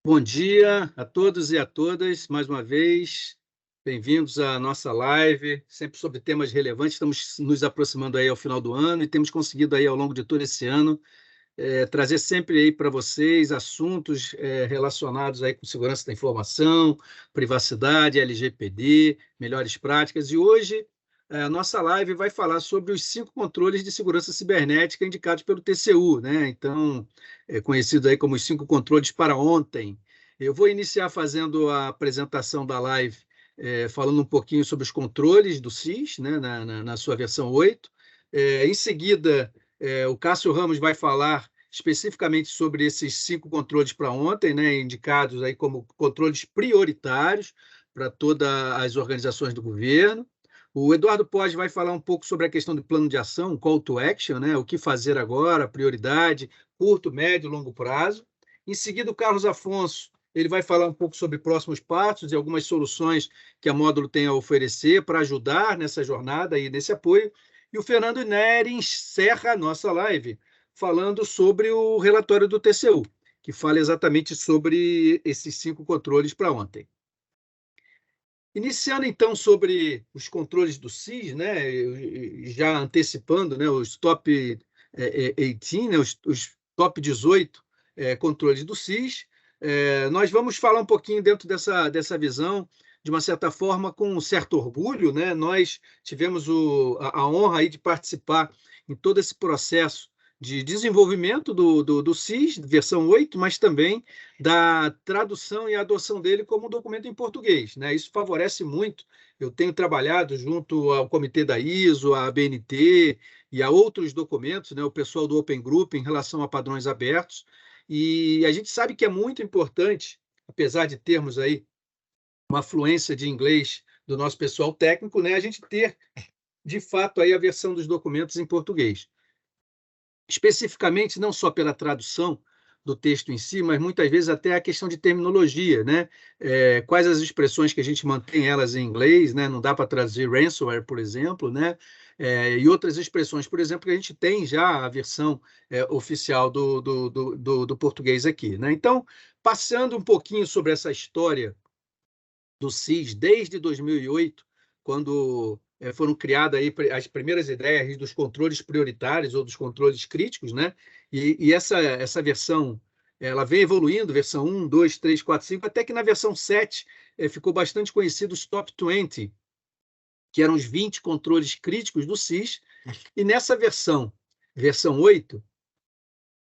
Bom dia a todos e a todas, mais uma vez. Bem-vindos à nossa live, sempre sobre temas relevantes. Estamos nos aproximando aí ao final do ano e temos conseguido aí ao longo de todo esse ano trazer sempre aí para vocês assuntos relacionados aí com segurança da informação, privacidade, LGPD, melhores práticas. E hoje a nossa live vai falar sobre os 5 controles de segurança cibernética indicados pelo TCU, né? Então, conhecido aí como os 5 controles para ontem. Eu vou iniciar fazendo a apresentação da live, falando um pouquinho sobre os controles do SIS, né, na sua versão 8. Em seguida, o Cássio Ramos vai falar especificamente sobre esses 5 controles para ontem, né, indicados aí como controles prioritários para todas as organizações do governo. O Eduardo Pós vai falar um pouco sobre a questão do plano de ação, call to action, né, o que fazer agora, prioridade, curto, médio, longo prazo. Em seguida, o Carlos Afonso ele vai falar um pouco sobre próximos passos e algumas soluções que a Módulo tem a oferecer para ajudar nessa jornada e nesse apoio. E o Fernando Neri encerra a nossa live falando sobre o relatório do TCU, que fala exatamente sobre esses 5 controles para ontem. Iniciando, então, sobre os controles do SIS, né, já antecipando, né, os top 18, né, os top 18 controles do SIS, nós vamos falar um pouquinho dentro dessa visão, de uma certa forma, com um certo orgulho, né? Nós tivemos a honra aí de participar em todo esse processo de desenvolvimento do SIS, versão 8, mas também da tradução e adoção dele como documento em português, né? Isso favorece muito. Eu tenho trabalhado junto ao comitê da ISO, à ABNT e a outros documentos, né? O pessoal do Open Group em relação a padrões abertos, e a gente sabe que é muito importante, apesar de termos aí uma fluência de inglês do nosso pessoal técnico, né? A gente ter, de fato, aí a versão dos documentos em português. Especificamente, não só pela tradução do texto em si, mas muitas vezes até a questão de terminologia, né? Quais as expressões que a gente mantém elas em inglês, né? Não dá para traduzir ransomware, por exemplo, né? E outras expressões, por exemplo, que a gente tem já a versão oficial do português aqui, né? Então, passando um pouquinho sobre essa história do SIS desde 2008, quando foram criadas aí as primeiras ideias dos controles prioritários ou dos controles críticos, né? E essa versão ela vem evoluindo, versão 1, 2, 3, 4, 5, até que na versão 7 ficou bastante conhecido os Top 20, que eram os 20 controles críticos do SIS, e nessa versão 8,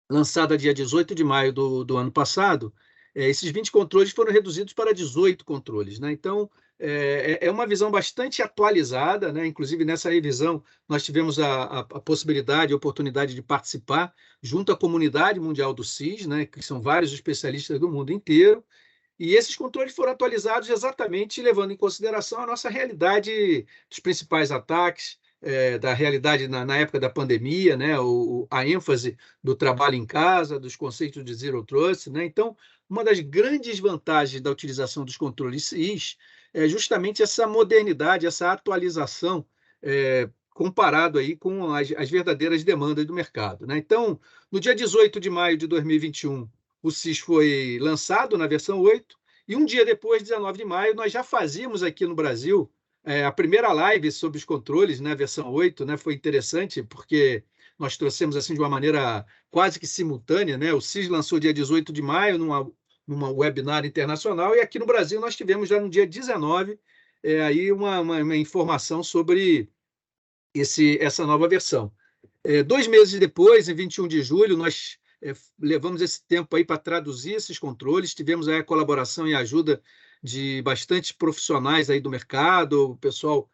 lançada dia 18 de maio do ano passado, esses 20 controles foram reduzidos para 18 controles, né? Então, é uma visão bastante atualizada, né? Inclusive, nessa revisão, nós tivemos a possibilidade, a oportunidade de participar junto à comunidade mundial do SIS, né? Que são vários especialistas do mundo inteiro, e esses controles foram atualizados exatamente levando em consideração a nossa realidade dos principais ataques, da realidade na época da pandemia, né? A ênfase do trabalho em casa, dos conceitos de Zero Trust, né? Então, uma das grandes vantagens da utilização dos controles SIS é justamente essa modernidade, essa atualização, comparado aí com as verdadeiras demandas do mercado, né? Então, no dia 18 de maio de 2021, o SIS foi lançado na versão 8, e um dia depois, 19 de maio, nós já fazíamos aqui no Brasil a primeira live sobre os controles, né, versão 8, né, foi interessante, porque nós trouxemos assim de uma maneira quase que simultânea, né? O SIS lançou dia 18 de maio numa webinar internacional, e aqui no Brasil nós tivemos já no dia 19 aí uma informação sobre essa nova versão. 2 meses depois, em 21 de julho, nós levamos esse tempo aí para traduzir esses controles, tivemos aí a colaboração e a ajuda de bastantes profissionais aí do mercado, o pessoal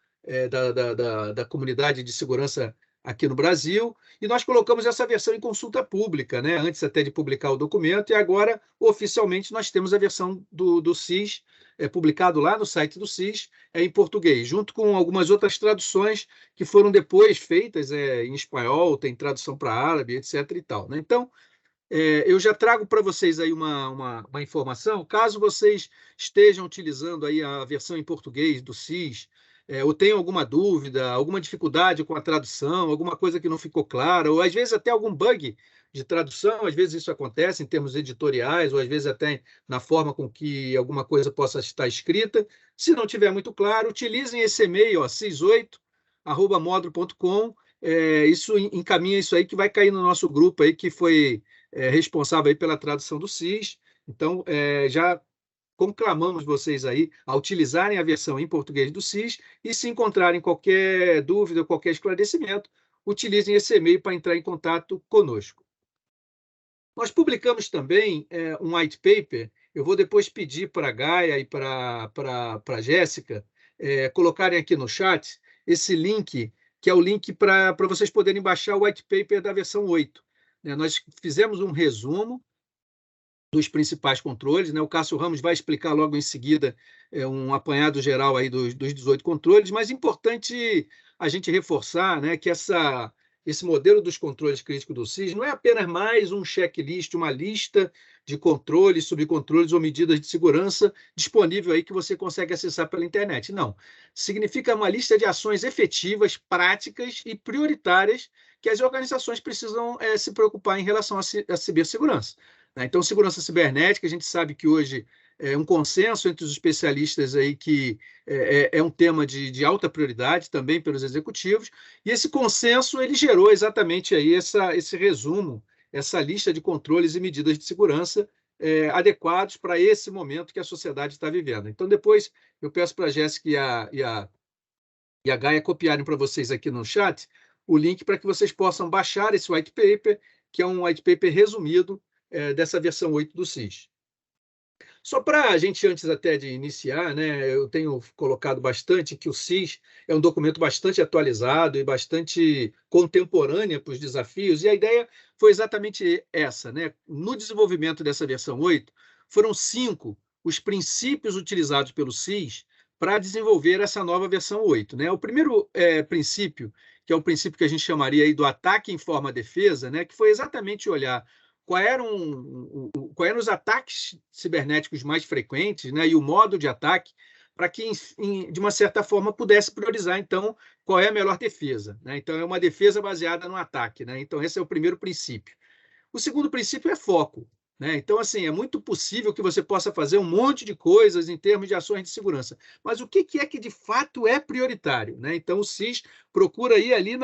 da comunidade de segurança aqui no Brasil, e nós colocamos essa versão em consulta pública, né, antes até de publicar o documento, e agora, oficialmente, nós temos a versão do SIS, publicado lá no site do SIS, em português, junto com algumas outras traduções que foram depois feitas em espanhol, tem tradução para árabe, etc. e tal, né? Então, eu já trago para vocês aí uma informação, caso vocês estejam utilizando aí a versão em português do SIS, ou tenham alguma dúvida, alguma dificuldade com a tradução, alguma coisa que não ficou clara, ou às vezes até algum bug de tradução, às vezes isso acontece em termos editoriais, ou às vezes até na forma com que alguma coisa possa estar escrita. Se não tiver muito claro, utilizem esse e-mail, cis8@modulo.com. Isso encaminha isso aí que vai cair no nosso grupo aí, que foi responsável aí pela tradução do CIS. Então, já conclamamos vocês aí a utilizarem a versão em português do CIS e, se encontrarem qualquer dúvida, qualquer esclarecimento, utilizem esse e-mail para entrar em contato conosco. Nós publicamos também um white paper. Eu vou depois pedir para a Gaia e para a Jéssica colocarem aqui no chat esse link, que é o link para vocês poderem baixar o white paper da versão 8. Nós fizemos um resumo dos principais controles, né? O Cássio Ramos vai explicar logo em seguida um apanhado geral aí dos 18 controles, mas é importante a gente reforçar, né, que esse modelo dos controles críticos do CIS não é apenas mais um checklist, uma lista de controles, subcontroles ou medidas de segurança disponível aí que você consegue acessar pela internet. Não. Significa uma lista de ações efetivas, práticas e prioritárias que as organizações precisam se preocupar em relação à cibersegurança. Então, segurança cibernética, a gente sabe que hoje é um consenso entre os especialistas aí que é um tema de alta prioridade também pelos executivos, e esse consenso ele gerou exatamente aí esse resumo, essa lista de controles e medidas de segurança adequados para esse momento que a sociedade está vivendo. Então, depois eu peço para a Jéssica e a Gaia copiarem para vocês aqui no chat o link para que vocês possam baixar esse white paper, que é um white paper resumido dessa versão 8 do CIS. Só para a gente, antes até de iniciar, né, eu tenho colocado bastante que o CIS é um documento bastante atualizado e bastante contemporâneo para os desafios, e a ideia foi exatamente essa, né? No desenvolvimento dessa versão 8, foram 5 os princípios utilizados pelo CIS para desenvolver essa nova versão 8. Né? O primeiro princípio, que é o princípio que a gente chamaria aí do ataque em forma defesa, né, que foi exatamente olhar quais eram os ataques cibernéticos mais frequentes, né, e o modo de ataque, para que, de uma certa forma, pudesse priorizar, então, qual é a melhor defesa. Né? Então, é uma defesa baseada no ataque. Né? Então, esse é o primeiro princípio. O segundo princípio é foco. Né? Então, assim, é muito possível que você possa fazer um monte de coisas em termos de ações de segurança. Mas o que é que, de fato, é prioritário? Né? Então, o CIS procura ir ali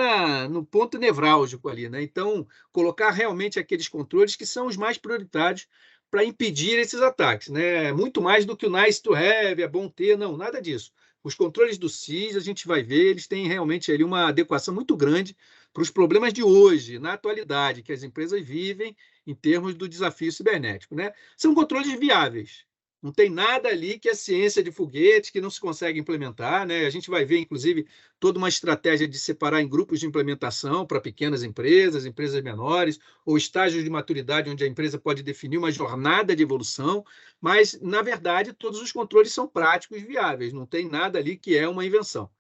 no ponto nevrálgico. Ali, né? Então, colocar realmente aqueles controles que são os mais prioritários para impedir esses ataques. Né? Muito mais do que o nice to have, é bom ter, não, nada disso. Os controles do CIS, a gente vai ver, eles têm realmente ali uma adequação muito grande para os problemas de hoje, na atualidade, que as empresas vivem em termos do desafio cibernético. Né? São controles viáveis. Não tem nada ali que é ciência de foguete, que não se consegue implementar. Né? A gente vai ver, inclusive, toda uma estratégia de separar em grupos de implementação para pequenas empresas, empresas menores, ou estágios de maturidade onde a empresa pode definir uma jornada de evolução, mas, na verdade, todos os controles são práticos e viáveis. Não tem nada ali que é uma invenção.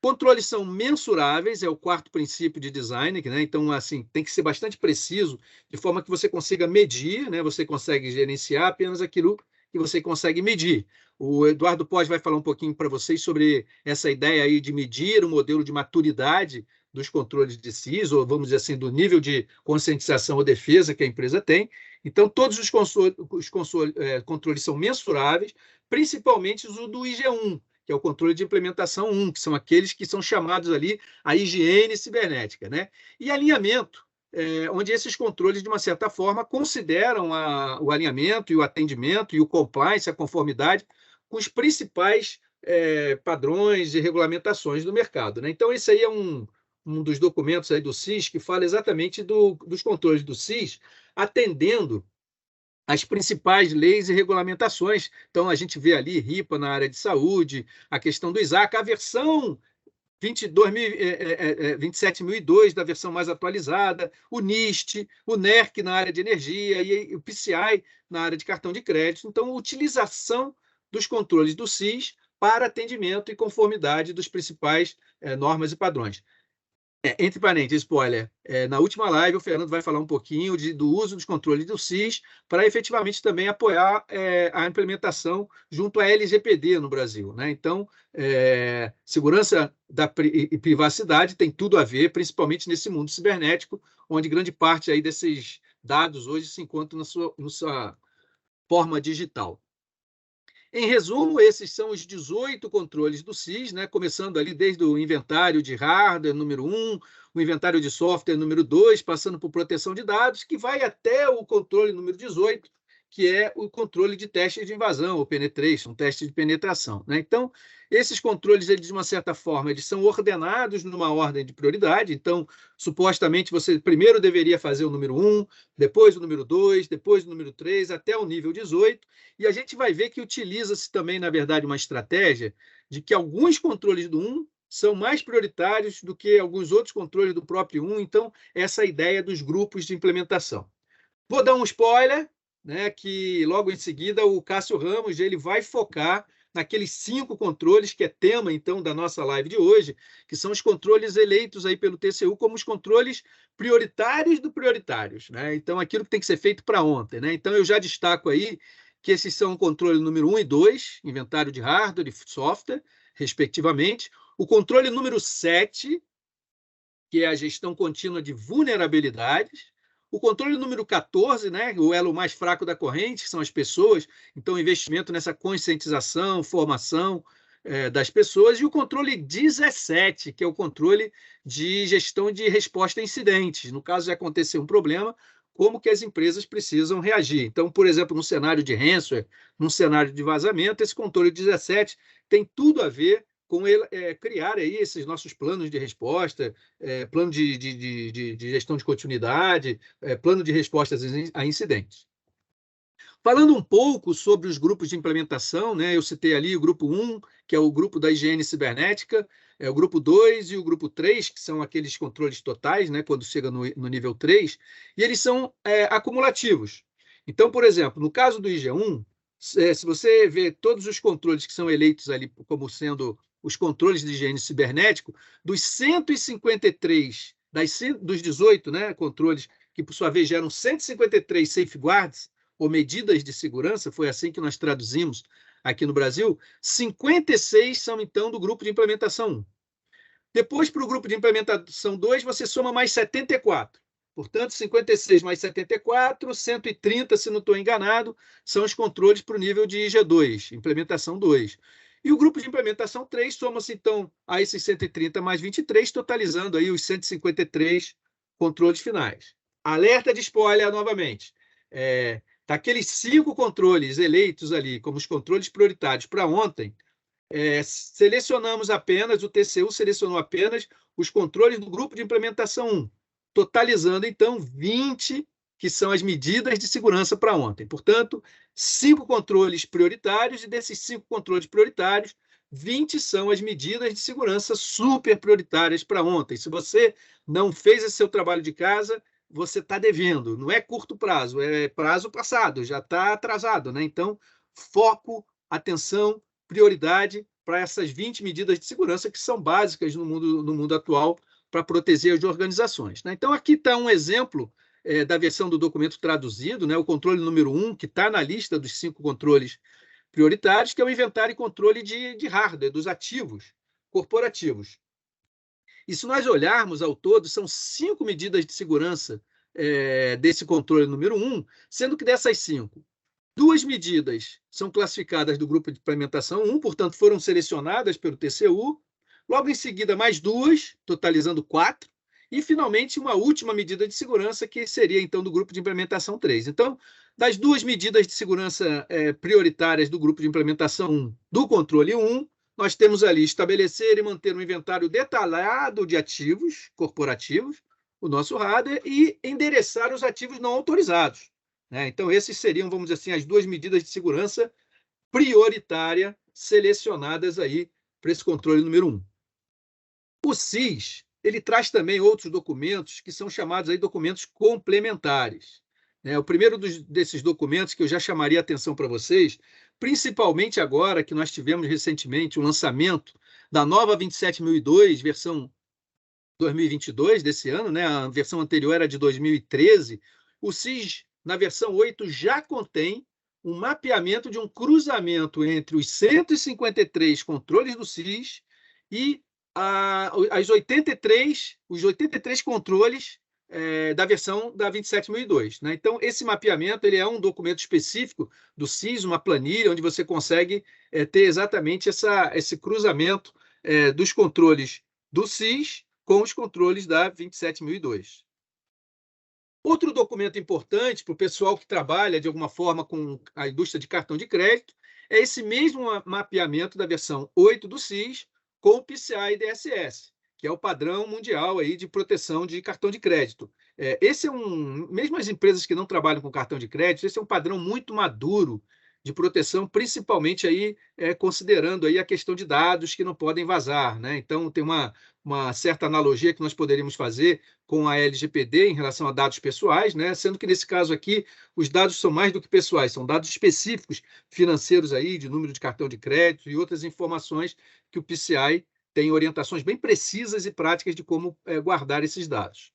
Controles são mensuráveis, é o quarto princípio de design, né? Então, assim, tem que ser bastante preciso, de forma que você consiga medir, né? Você consegue gerenciar apenas aquilo que você consegue medir. O Eduardo Pós vai falar um pouquinho para vocês sobre essa ideia aí de medir o modelo de maturidade dos controles de CIS, ou vamos dizer assim, do nível de conscientização ou defesa que a empresa tem. Então, todos os controles são mensuráveis, principalmente o do IG1, que é o controle de implementação 1, que são aqueles que são chamados ali a higiene cibernética. Né? E alinhamento, onde esses controles, de uma certa forma, consideram o alinhamento e o atendimento e o compliance, a conformidade, com os principais padrões e regulamentações do mercado. Né? Então, esse aí é um dos documentos aí do CIS que fala exatamente dos controles do CIS, atendendo as principais leis e regulamentações. Então, a gente vê ali RIPA na área de saúde, a questão do ISAC, a versão 27.002 da versão mais atualizada, o NIST, o NERC na área de energia e o PCI na área de cartão de crédito. Então, a utilização dos controles do CIS para atendimento e conformidade dos principais normas e padrões. Entre parênteses, spoiler, na última live o Fernando vai falar um pouquinho do uso dos controles do CIS para efetivamente também apoiar a implementação junto à LGPD no Brasil. Né? Então, segurança e privacidade tem tudo a ver, principalmente nesse mundo cibernético, onde grande parte aí desses dados hoje se encontram na sua forma digital. Em resumo, esses são os 18 controles do SIS, né? Começando ali desde o inventário de hardware, número 1, o inventário de software, número 2, passando por proteção de dados, que vai até o controle número 18, que é o controle de teste de invasão, o penetration, teste de penetração, né? Então, esses controles, eles, de uma certa forma, eles são ordenados numa ordem de prioridade. Então, supostamente, você primeiro deveria fazer o número 1, depois o número 2, depois o número 3, até o nível 18, e a gente vai ver que utiliza-se também, na verdade, uma estratégia de que alguns controles do 1 são mais prioritários do que alguns outros controles do próprio 1. Então, essa é a ideia dos grupos de implementação. Vou dar um spoiler, né, que logo em seguida o Cássio Ramos ele vai focar naqueles 5 controles, que é tema, então, da nossa live de hoje, que são os controles eleitos aí pelo TCU como os controles prioritários do prioritários, né? Então, aquilo que tem que ser feito para ontem, né? Então, eu já destaco aí que esses são o controle número 1 e 2, inventário de hardware e software, respectivamente. O controle número 7, que é a gestão contínua de vulnerabilidades. O controle número 14, né, o elo mais fraco da corrente, que são as pessoas, então investimento nessa conscientização, formação das pessoas, e o controle 17, que é o controle de gestão de resposta a incidentes. No caso de acontecer um problema, como que as empresas precisam reagir. Então, por exemplo, no cenário de ransomware, num cenário de vazamento, esse controle 17 tem tudo a ver com ele, criar aí esses nossos planos de resposta, plano de gestão de continuidade, plano de respostas a incidentes. Falando um pouco sobre os grupos de implementação, né, eu citei ali o grupo 1, que é o grupo da higiene cibernética, o grupo 2 e o grupo 3, que são aqueles controles totais, né, quando chega no nível 3, e eles são acumulativos. Então, por exemplo, no caso do IG1, se você vê todos os controles que são eleitos ali como sendo os controles de higiene cibernético, dos 153, dos 18, né, controles, que por sua vez geram 153 safeguards, ou medidas de segurança, foi assim que nós traduzimos aqui no Brasil, 56 são, então, do grupo de implementação 1. Depois, para o grupo de implementação 2, você soma mais 74. Portanto, 56 mais 74, 130, se não estou enganado, são os controles para o nível de IG2, implementação 2. E o grupo de implementação 3 soma-se, então, a esses 130 mais 23, totalizando aí os 153 controles finais. Alerta de spoiler novamente. Daqueles 5 controles eleitos ali como os controles prioritários para ontem, selecionamos apenas, o TCU selecionou apenas os controles do grupo de implementação 1, totalizando, então, 20, que são as medidas de segurança para ontem. Portanto, 5 controles prioritários, e desses 5 controles prioritários, 20 são as medidas de segurança super prioritárias para ontem. Se você não fez esse seu trabalho de casa, você está devendo. Não é curto prazo, é prazo passado, já está atrasado, né? Então, foco, atenção, prioridade para essas 20 medidas de segurança que são básicas no mundo atual para proteger as organizações, né? Então, aqui está um exemplo da versão do documento traduzido, né? O controle número 1, que está na lista dos 5 controles prioritários, que é o inventário e controle de hardware, dos ativos corporativos. E se nós olharmos ao todo, são 5 medidas de segurança desse controle número 1, sendo que dessas 5, 2 medidas são classificadas do grupo de implementação 1, portanto, foram selecionadas pelo TCU. Logo em seguida, mais 2, totalizando 4. E, finalmente, uma última medida de segurança, que seria, então, do grupo de implementação 3. Então, das 2 medidas de segurança prioritárias do grupo de implementação 1, do controle 1, nós temos ali estabelecer e manter um inventário detalhado de ativos corporativos, o nosso hardware, e endereçar os ativos não autorizados, né? Então, esses seriam, vamos dizer assim, as 2 medidas de segurança prioritária selecionadas aí para esse controle número 1. O SIS, ele traz também outros documentos que são chamados aí documentos complementares. O primeiro desses documentos que eu já chamaria a atenção para vocês, principalmente agora que nós tivemos recentemente o lançamento da nova 27002, versão 2022 desse ano, né? A versão anterior era de 2013. O SIS, na versão 8, já contém um mapeamento de um cruzamento entre os 153 controles do SIS e os 83 controles da versão da 27002, né? Então, esse mapeamento ele é um documento específico do SIS, uma planilha, onde você consegue ter exatamente esse cruzamento dos controles do SIS com os controles da 27002. Outro documento importante para o pessoal que trabalha, de alguma forma, com a indústria de cartão de crédito, é esse mesmo mapeamento da versão 8 do SIS com o PCI DSS, que é o padrão mundial aí de proteção de cartão de crédito. Esse é mesmo as empresas que não trabalham com cartão de crédito, esse é um padrão muito maduro de proteção, principalmente aí considerando aí a questão de dados que não podem vazar, né? Então tem uma certa analogia que nós poderíamos fazer com a LGPD em relação a dados pessoais, né? Sendo que nesse caso aqui os dados são mais do que pessoais, são dados específicos financeiros aí, de número de cartão de crédito e outras informações que o PCI tem orientações bem precisas e práticas de como guardar esses dados.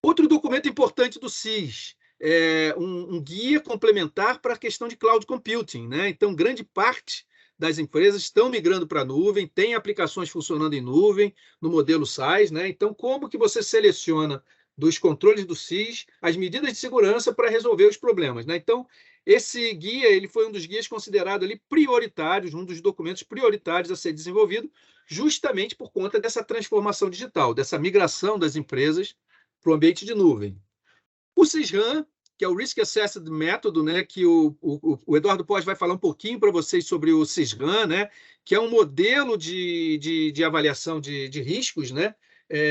Outro documento importante do SIS é um guia complementar para a questão de cloud computing, né? Então, grande parte das empresas estão migrando para a nuvem, tem aplicações funcionando em nuvem, no modelo SaaS, né? Então, como que você seleciona dos controles do SIS as medidas de segurança para resolver os problemas, né? Então, esse guia ele foi um dos guias considerado ali prioritários, um dos documentos prioritários a ser desenvolvido, justamente por conta dessa transformação digital, dessa migração das empresas para o ambiente de nuvem. O CISRAM, que é o Risk Assessment Método, né, que o Eduardo Pós vai falar um pouquinho para vocês sobre o CISRAM, né, que é um modelo de avaliação de riscos, né,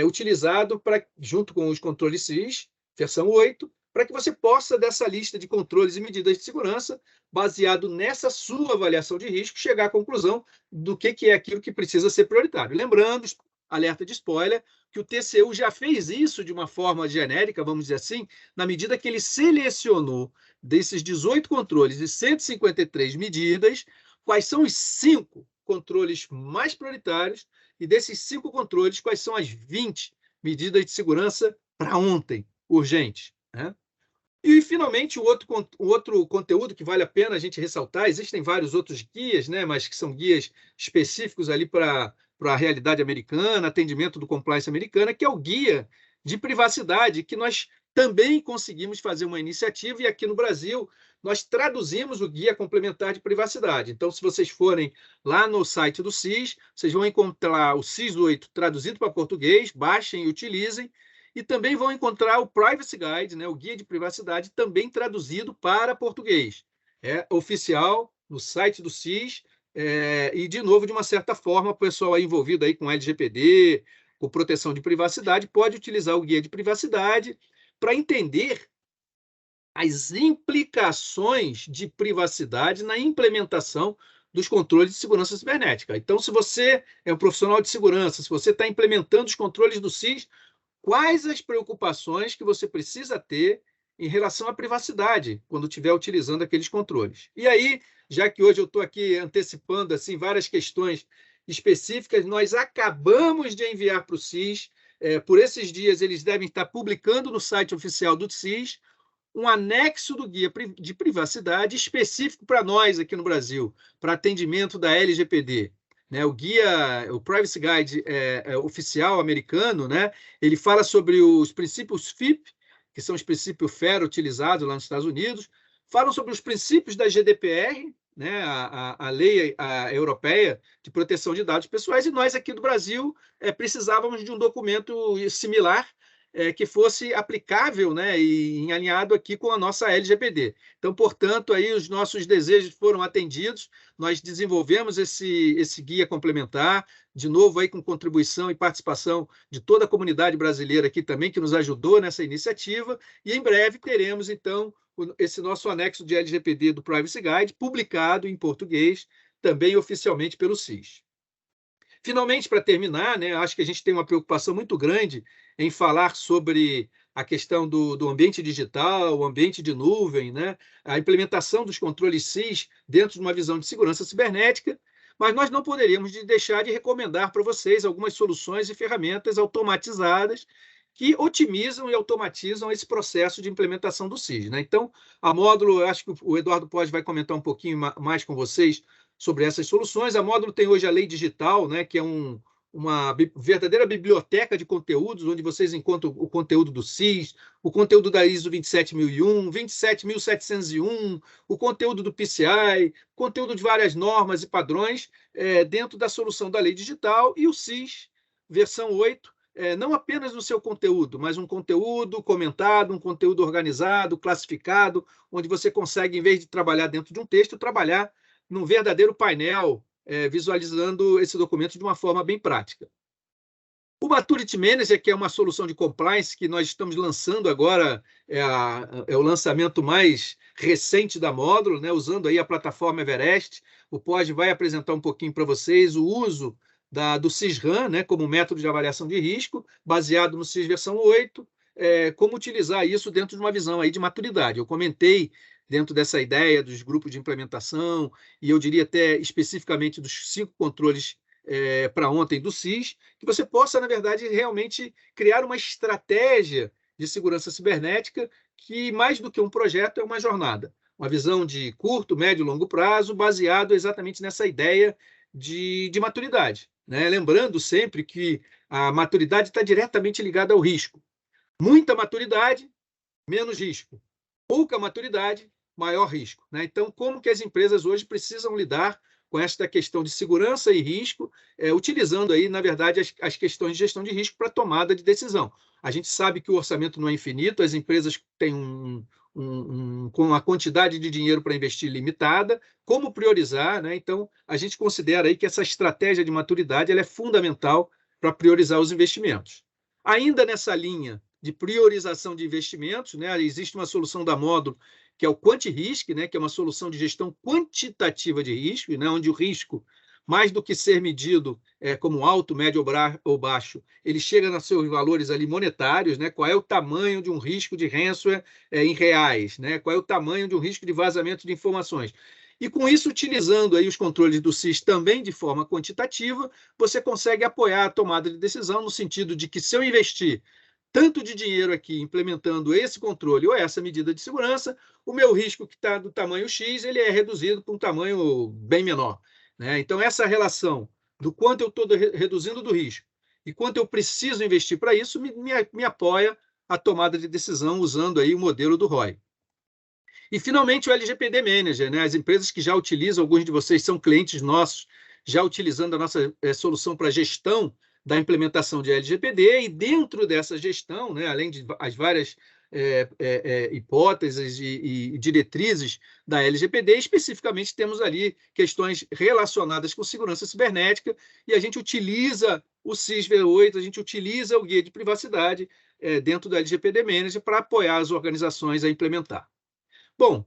utilizado junto com os controles SIS, versão 8, para que você possa, dessa lista de controles e medidas de segurança, baseado nessa sua avaliação de risco, chegar à conclusão do que é aquilo que precisa ser prioritário. Lembrando, alerta de spoiler, que o TCU já fez isso de uma forma genérica, vamos dizer assim, na medida que ele selecionou desses 18 controles e 153 medidas, quais são os 5 controles mais prioritários e desses 5 controles, quais são as 20 medidas de segurança para ontem, urgentes, né? E, finalmente, o outro conteúdo que vale a pena a gente ressaltar, existem vários outros guias, né, mas que são guias específicos ali para a realidade americana, atendimento do compliance americana, que é o guia de privacidade, que nós também conseguimos fazer uma iniciativa, e aqui no Brasil nós traduzimos o guia complementar de privacidade. Então, se vocês forem lá no site do SIS, vocês vão encontrar o SIS 8 traduzido para português, baixem e utilizem, e também vão encontrar o Privacy Guide, né, o guia de privacidade, também traduzido para português. É oficial no site do SIS, e, de novo, de uma certa forma, o pessoal aí envolvido aí com LGPD, com proteção de privacidade, pode utilizar o guia de privacidade para entender as implicações de privacidade na implementação dos controles de segurança cibernética. Então, se você é um profissional de segurança, se você está implementando os controles do SIS, quais as preocupações que você precisa ter em relação à privacidade quando estiver utilizando aqueles controles. E aí, já que hoje eu estou aqui antecipando assim, várias questões específicas, nós acabamos de enviar para o SIS, por esses dias eles devem estar publicando no site oficial do SIS, um anexo do guia de privacidade específico para nós aqui no Brasil, para atendimento da LGPD. Né, o guia, o Privacy Guide oficial americano, né, ele fala sobre os princípios FIP, que são os princípios FAIR utilizados lá nos Estados Unidos, falam sobre os princípios da GDPR, né, a lei europeia de proteção de dados pessoais, e nós aqui do Brasil precisávamos de um documento similar, que fosse aplicável, né, e alinhado aqui com a nossa LGPD. Então, portanto, aí os nossos desejos foram atendidos, nós desenvolvemos esse guia complementar, de novo aí com contribuição e participação de toda a comunidade brasileira aqui também, que nos ajudou nessa iniciativa, e em breve teremos, então, esse nosso anexo de LGPD do Privacy Guide, publicado em português, também oficialmente pelo SIS. Finalmente, para terminar, né, acho que a gente tem uma preocupação muito grande em falar sobre a questão do ambiente digital, o ambiente de nuvem, né, a implementação dos controles SIS dentro de uma visão de segurança cibernética, mas nós não poderíamos deixar de recomendar para vocês algumas soluções e ferramentas automatizadas que otimizam e automatizam esse processo de implementação do SIS, né? Então, a Módulo, acho que o Eduardo vai comentar um pouquinho mais com vocês sobre essas soluções. A Módulo tem hoje a Lei Digital, né, que é um verdadeira biblioteca de conteúdos, onde vocês encontram o conteúdo do SIS, o conteúdo da ISO 27001, 27701, o conteúdo do PCI, conteúdo de várias normas e padrões dentro da solução da lei digital, e o SIS, versão 8, não apenas no seu conteúdo, mas um conteúdo comentado, um conteúdo organizado, classificado, onde você consegue, em vez de trabalhar dentro de um texto, trabalhar num verdadeiro painel, visualizando esse documento de uma forma bem prática. O Maturity Manager, que é uma solução de compliance que nós estamos lançando agora, é o lançamento mais recente da Módulo, né, usando aí a plataforma Everest. O Pod vai apresentar um pouquinho para vocês o uso do SIS-RAM, né, como método de avaliação de risco, baseado no SIS versão 8, como utilizar isso dentro de uma visão aí de maturidade. Eu comentei dentro dessa ideia dos grupos de implementação, e eu diria até especificamente dos 5 controles para ontem do SIS, que você possa, na verdade, realmente criar uma estratégia de segurança cibernética que, mais do que um projeto, é uma jornada. Uma visão de curto, médio e longo prazo, baseado exatamente nessa ideia de maturidade, né? Lembrando sempre que a maturidade está diretamente ligada ao risco. Muita maturidade, menos risco. Pouca maturidade, maior risco, né? Então, como que as empresas hoje precisam lidar com esta questão de segurança e risco, utilizando aí, na verdade, as questões de gestão de risco para tomada de decisão. A gente sabe que o orçamento não é infinito, as empresas têm com uma quantidade de dinheiro para investir limitada, como priorizar, né? Então, a gente considera aí que essa estratégia de maturidade ela é fundamental para priorizar os investimentos. Ainda nessa linha de priorização de investimentos, né, existe uma solução da Módulo, que é o QuantiRisk, né, que é uma solução de gestão quantitativa de risco, né, onde o risco, mais do que ser medido como alto, médio ou baixo, ele chega nos seus valores ali monetários, né, qual é o tamanho de um risco de ransomware em reais, né, qual é o tamanho de um risco de vazamento de informações. E com isso, utilizando aí os controles do SIS também de forma quantitativa, você consegue apoiar a tomada de decisão no sentido de que, se eu investir tanto de dinheiro aqui implementando esse controle ou essa medida de segurança, o meu risco que está do tamanho X, ele é reduzido para um tamanho bem menor, né? Então, essa relação do quanto eu estou reduzindo do risco e quanto eu preciso investir para isso me apoia a tomada de decisão usando aí o modelo do ROI. E, finalmente, o LGPD Manager, né? As empresas que já utilizam, alguns de vocês são clientes nossos, já utilizando a nossa solução para gestão da implementação de LGPD, e dentro dessa gestão, né, além de as várias hipóteses e diretrizes da LGPD, especificamente temos ali questões relacionadas com segurança cibernética, e a gente utiliza o SIS V8, a gente utiliza o guia de privacidade dentro do LGPD Manager para apoiar as organizações a implementar. Bom,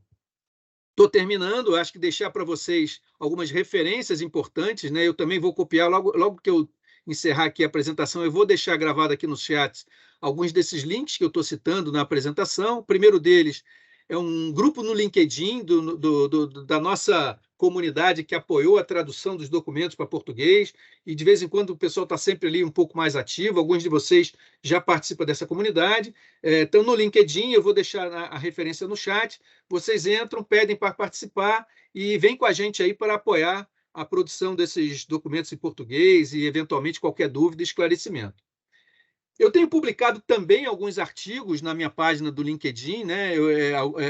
estou terminando, acho que deixar para vocês algumas referências importantes, né? Eu também vou copiar, logo que eu encerrar aqui a apresentação, eu vou deixar gravado aqui nos chats alguns desses links que eu estou citando na apresentação. O primeiro deles é um grupo no LinkedIn da nossa comunidade que apoiou a tradução dos documentos para português, e de vez em quando o pessoal está sempre ali um pouco mais ativo, alguns de vocês já participam dessa comunidade. Então, no LinkedIn, eu vou deixar a referência no chat, vocês entram, pedem para participar e vêm com a gente aí para apoiar a produção desses documentos em português e, eventualmente, qualquer dúvida e esclarecimento. Eu tenho publicado também alguns artigos na minha página do LinkedIn, né?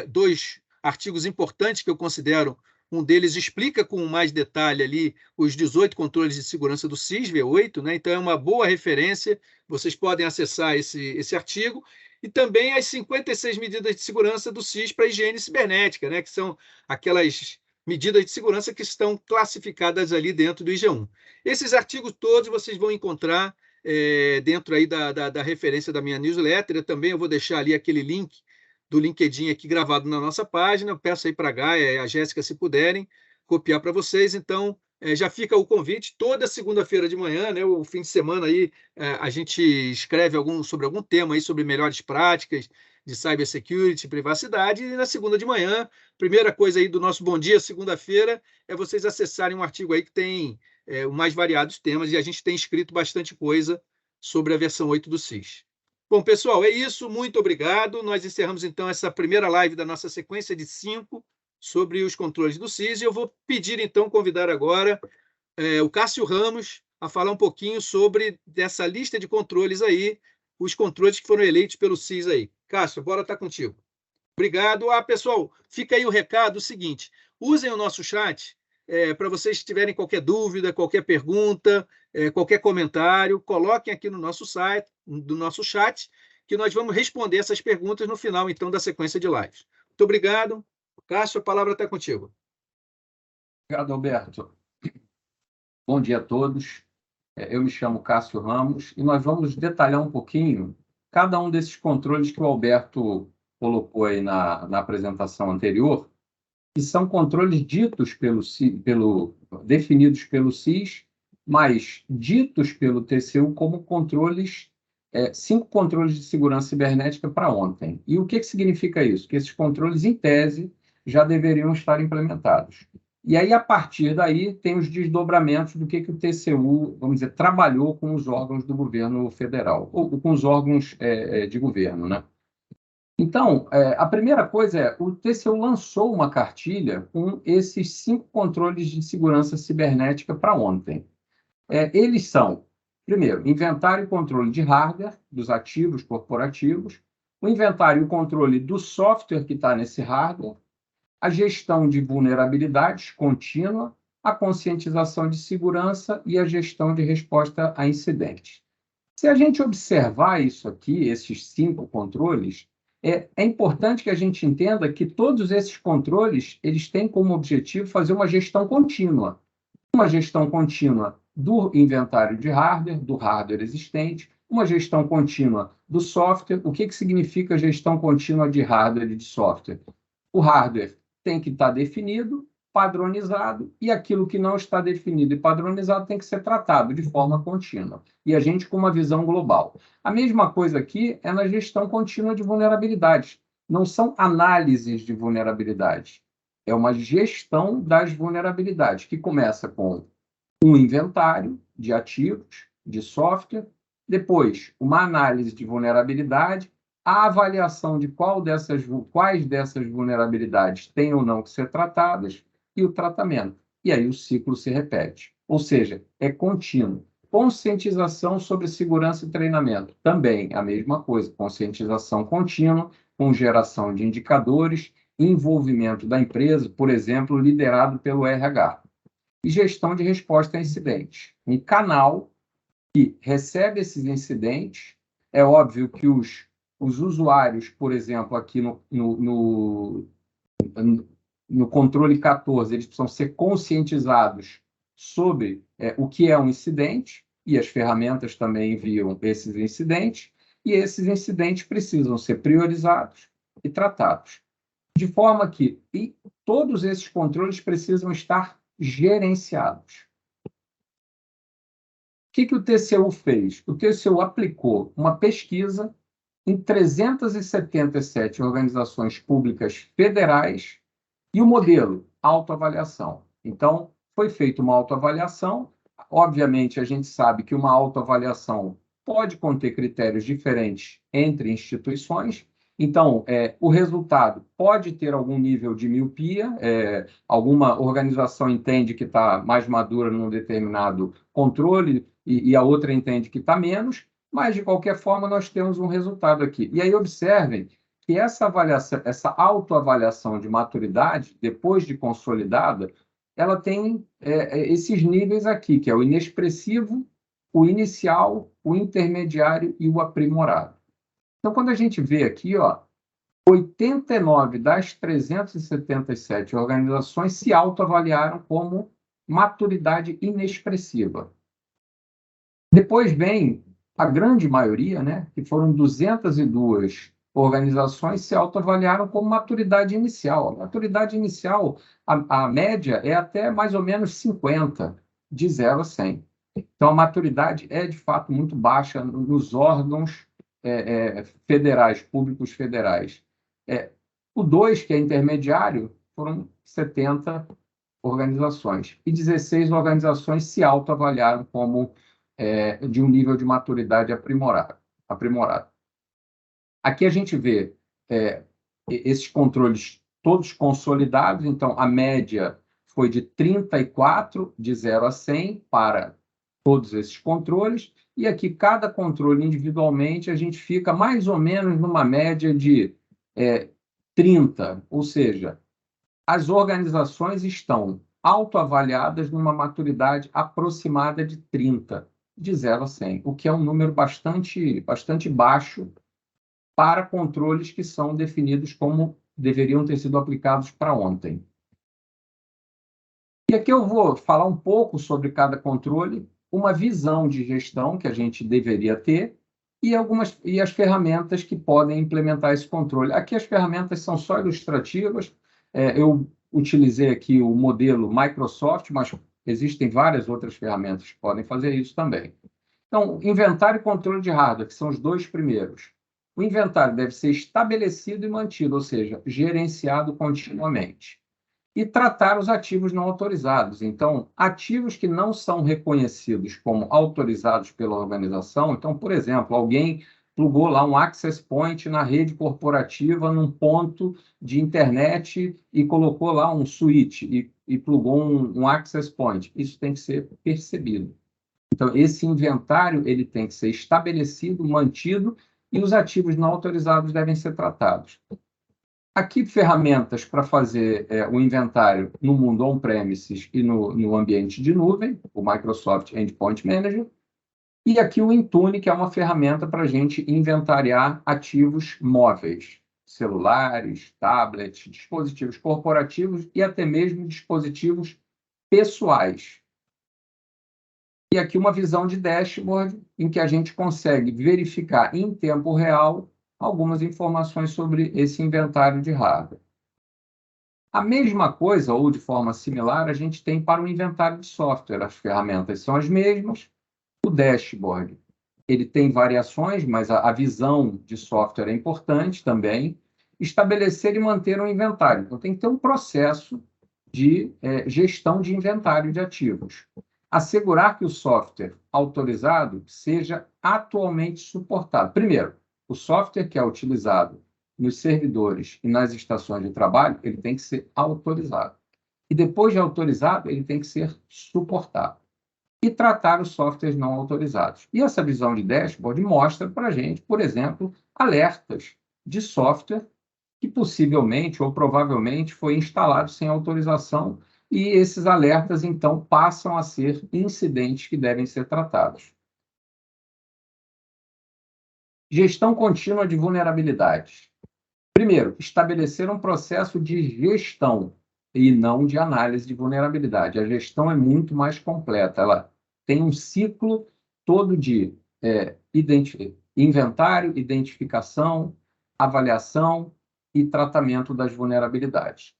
2 artigos importantes que eu considero. Um deles explica com mais detalhe ali os 18 controles de segurança do SIS V8, né? Então é uma boa referência, vocês podem acessar esse artigo, e também as 56 medidas de segurança do SIS para higiene cibernética, né? Que são aquelas medidas de segurança que estão classificadas ali dentro do IG1. Esses artigos todos vocês vão encontrar dentro aí da referência da minha newsletter. Eu vou deixar ali aquele link do LinkedIn aqui gravado na nossa página. Eu peço aí para a Gaia e a Jéssica, se puderem, copiar para vocês. Então, já fica o convite, toda segunda-feira de manhã, né, o fim de semana aí, a gente escreve sobre algum tema aí, sobre melhores práticas de cybersecurity, privacidade, e na segunda de manhã, primeira coisa aí do nosso Bom Dia, segunda-feira, é vocês acessarem um artigo aí que tem os mais variados temas, e a gente tem escrito bastante coisa sobre a versão 8 do SIS. Bom, pessoal, é isso, muito obrigado. Nós encerramos, então, essa primeira live da nossa sequência de 5 sobre os controles do SIS, e eu vou pedir, então, convidar agora o Cássio Ramos a falar um pouquinho sobre dessa lista de controles aí, os controles que foram eleitos pelo CIS aí. Cássio, a bola está contigo. Obrigado. Pessoal, fica aí o recado, o seguinte, usem o nosso chat para vocês tiverem qualquer dúvida, qualquer pergunta, qualquer comentário, coloquem aqui no nosso site, do nosso chat, que nós vamos responder essas perguntas no final, então, da sequência de lives. Muito obrigado. Cássio, a palavra está contigo. Obrigado, Alberto. Bom dia a todos. Eu me chamo Cássio Ramos e nós vamos detalhar um pouquinho cada um desses controles que o Alberto colocou aí na apresentação anterior, que são controles ditos definidos pelo CIS, mas ditos pelo TCU como controles, 5 controles de segurança cibernética para ontem. E o que significa isso? Que esses controles, em tese, já deveriam estar implementados. E aí, a partir daí, tem os desdobramentos do que o TCU, vamos dizer, trabalhou com os órgãos do governo federal, ou com os órgãos de governo, né? Então, a primeira coisa é, o TCU lançou uma cartilha com esses 5 controles de segurança cibernética para ontem. Eles são, primeiro, inventário e controle de hardware, dos ativos corporativos, o inventário e controle do software que está nesse hardware, a gestão de vulnerabilidades contínua, a conscientização de segurança e a gestão de resposta a incidentes. Se a gente observar isso aqui, esses 5 controles, é importante que a gente entenda que todos esses controles eles têm como objetivo fazer uma gestão contínua. Uma gestão contínua do inventário de hardware, do hardware existente, uma gestão contínua do software. O que significa gestão contínua de hardware e de software? O hardware tem que estar definido, padronizado, e aquilo que não está definido e padronizado tem que ser tratado de forma contínua. E a gente com uma visão global. A mesma coisa aqui é na gestão contínua de vulnerabilidades. Não são análises de vulnerabilidades. É uma gestão das vulnerabilidades, que começa com um inventário de ativos, de software, depois uma análise de vulnerabilidade, a avaliação de quais dessas vulnerabilidades têm ou não que ser tratadas e o tratamento. E aí o ciclo se repete. Ou seja, é contínuo. Conscientização sobre segurança e treinamento. Também a mesma coisa. Conscientização contínua, com geração de indicadores, envolvimento da empresa, por exemplo, liderado pelo RH. E gestão de resposta a incidentes. Um canal que recebe esses incidentes. É óbvio que os usuários, por exemplo, aqui no controle 14, eles precisam ser conscientizados sobre o que é um incidente, e as ferramentas também enviam esses incidentes, e esses incidentes precisam ser priorizados e tratados. De forma que todos esses controles precisam estar gerenciados. O que o TCU fez? O TCU aplicou uma pesquisa em 377 organizações públicas federais e o modelo, autoavaliação. Então, foi feita uma autoavaliação. Obviamente, a gente sabe que uma autoavaliação pode conter critérios diferentes entre instituições. Então, o resultado pode ter algum nível de miopia, alguma organização entende que está mais madura num determinado controle e a outra entende que está menos, mas, de qualquer forma, nós temos um resultado aqui. E aí, observem que essa avaliação, essa autoavaliação de maturidade, depois de consolidada, ela tem esses níveis aqui, que é o inexpressivo, o inicial, o intermediário e o aprimorado. Então, quando a gente vê aqui, 89 das 377 organizações se autoavaliaram como maturidade inexpressiva. Depois vem a grande maioria, né, que foram 202 organizações, se autoavaliaram como maturidade inicial. A maturidade inicial, a média é até mais ou menos 50, de 0 a 100. Então, a maturidade é, de fato, muito baixa nos órgãos federais, públicos federais. O 2, que é intermediário, foram 70 organizações. E 16 organizações se autoavaliaram como de um nível de maturidade aprimorado. Aqui a gente vê esses controles todos consolidados. Então, a média foi de 34, de 0 a 100, para todos esses controles, e aqui cada controle individualmente a gente fica mais ou menos numa média de 30, ou seja, as organizações estão autoavaliadas numa maturidade aproximada de 30, de 0 a 100, o que é um número bastante baixo para controles que são definidos como deveriam ter sido aplicados para ontem. E aqui eu vou falar um pouco sobre cada controle, uma visão de gestão que a gente deveria ter e as ferramentas que podem implementar esse controle. Aqui as ferramentas são só ilustrativas. Eu utilizei aqui o modelo Microsoft, mas existem várias outras ferramentas que podem fazer isso também. Então, inventário e controle de hardware, que são os dois primeiros. O inventário deve ser estabelecido e mantido, ou seja, gerenciado continuamente. E tratar os ativos não autorizados. Então, ativos que não são reconhecidos como autorizados pela organização. Então, por exemplo, alguém plugou lá um access point na rede corporativa, num ponto de internet e colocou lá um switch e plugou um access point. Isso tem que ser percebido. Então, esse inventário ele tem que ser estabelecido, mantido, e os ativos não autorizados devem ser tratados. Aqui, ferramentas para fazer o inventário no mundo on-premises e no ambiente de nuvem, o Microsoft Endpoint Manager. E aqui o Intune, que é uma ferramenta para a gente inventariar ativos móveis, celulares, tablets, dispositivos corporativos e até mesmo dispositivos pessoais. E aqui uma visão de dashboard, em que a gente consegue verificar em tempo real algumas informações sobre esse inventário de hardware. A mesma coisa, ou de forma similar, a gente tem para o inventário de software. As ferramentas são as mesmas. O dashboard, ele tem variações, mas a visão de software é importante também. Estabelecer e manter um inventário. Então, tem que ter um processo de gestão de inventário de ativos. Assegurar que o software autorizado seja atualmente suportado. Primeiro, o software que é utilizado nos servidores e nas estações de trabalho, ele tem que ser autorizado. E depois de autorizado, ele tem que ser suportado. E tratar os softwares não autorizados. E essa visão de dashboard mostra para a gente, por exemplo, alertas de software que possivelmente ou provavelmente foi instalado sem autorização, e esses alertas, então, passam a ser incidentes que devem ser tratados. Gestão contínua de vulnerabilidades. Primeiro, estabelecer um processo de gestão e não de análise de vulnerabilidade. A gestão é muito mais completa. Ela tem um ciclo todo de inventário, identificação, avaliação e tratamento das vulnerabilidades.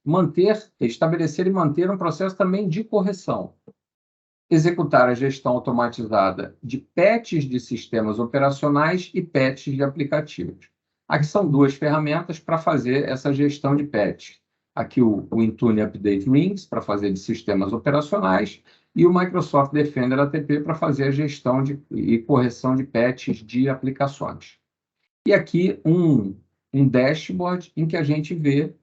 Estabelecer e manter um processo também de correção. Executar a gestão automatizada de patches de sistemas operacionais e patches de aplicativos. Aqui são duas ferramentas para fazer essa gestão de patches. Aqui o Intune Update Rings, para fazer de sistemas operacionais, e o Microsoft Defender ATP para fazer a gestão e correção de patches de aplicações. E aqui um dashboard em que a gente vê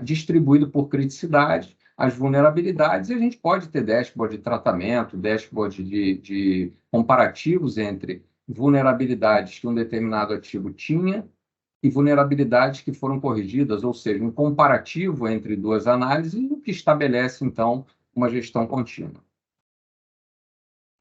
distribuído por criticidade as vulnerabilidades, e a gente pode ter dashboard de tratamento, dashboard de comparativos entre vulnerabilidades que um determinado ativo tinha e vulnerabilidades que foram corrigidas, ou seja, um comparativo entre duas análises, o que estabelece, então, uma gestão contínua.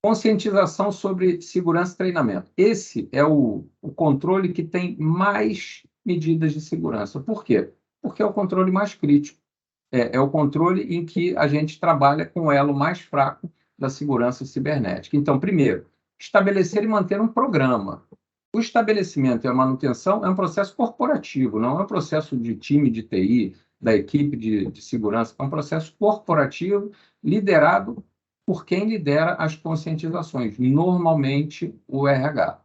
Conscientização sobre segurança e treinamento. Esse é o controle que tem mais medidas de segurança. Por quê? Porque é o controle mais crítico. É o controle em que a gente trabalha com o elo mais fraco da segurança cibernética. Então, primeiro, estabelecer e manter um programa. O estabelecimento e a manutenção é um processo corporativo, não é um processo de time de TI, da equipe de segurança, é um processo corporativo liderado por quem lidera as conscientizações, normalmente o RH.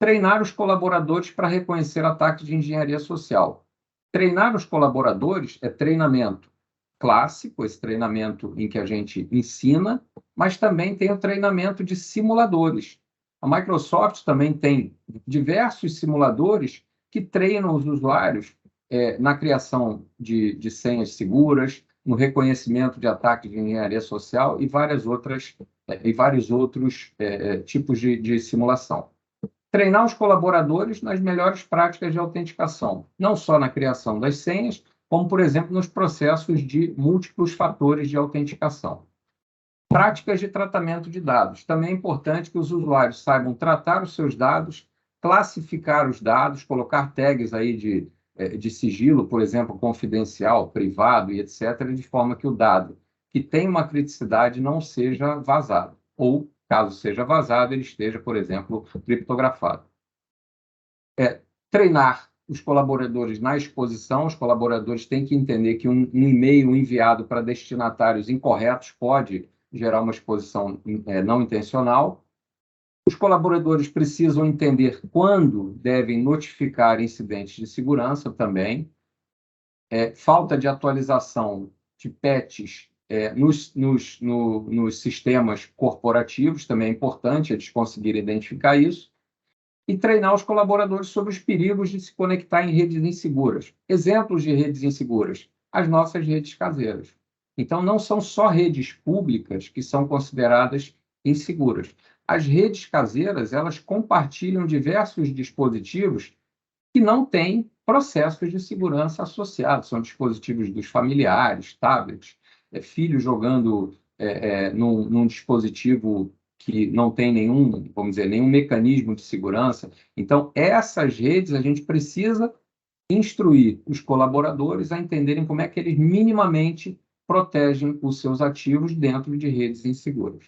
Treinar os colaboradores para reconhecer ataques de engenharia social. Treinar os colaboradores é treinamento clássico, esse treinamento em que a gente ensina, mas também tem o treinamento de simuladores. A Microsoft também tem diversos simuladores que treinam os usuários na criação de senhas seguras, no reconhecimento de ataques de engenharia social e várias outras e vários outros tipos de simulação. Treinar os colaboradores nas melhores práticas de autenticação, não só na criação das senhas, como, por exemplo, nos processos de múltiplos fatores de autenticação. Práticas de tratamento de dados. Também é importante que os usuários saibam tratar os seus dados, classificar os dados, colocar tags aí de sigilo, por exemplo, confidencial, privado e etc., de forma que o dado que tem uma criticidade não seja vazado, ou, caso seja vazado, ele esteja, por exemplo, criptografado. Treinar os colaboradores na exposição. Os colaboradores têm que entender que um e-mail enviado para destinatários incorretos pode gerar uma exposição não intencional. Os colaboradores precisam entender quando devem notificar incidentes de segurança também. Falta de atualização de patches nos sistemas corporativos também é importante eles conseguirem identificar isso. E treinar os colaboradores sobre os perigos de se conectar em redes inseguras. Exemplos de redes inseguras: as nossas redes caseiras. Então, não são só redes públicas que são consideradas inseguras. As redes caseiras, elas compartilham diversos dispositivos que não têm processos de segurança associados. São dispositivos dos familiares, tablets, filhos jogando num dispositivo que não tem nenhum, vamos dizer, nenhum mecanismo de segurança. Então, essas redes, a gente precisa instruir os colaboradores a entenderem como é que eles minimamente protegem os seus ativos dentro de redes inseguras.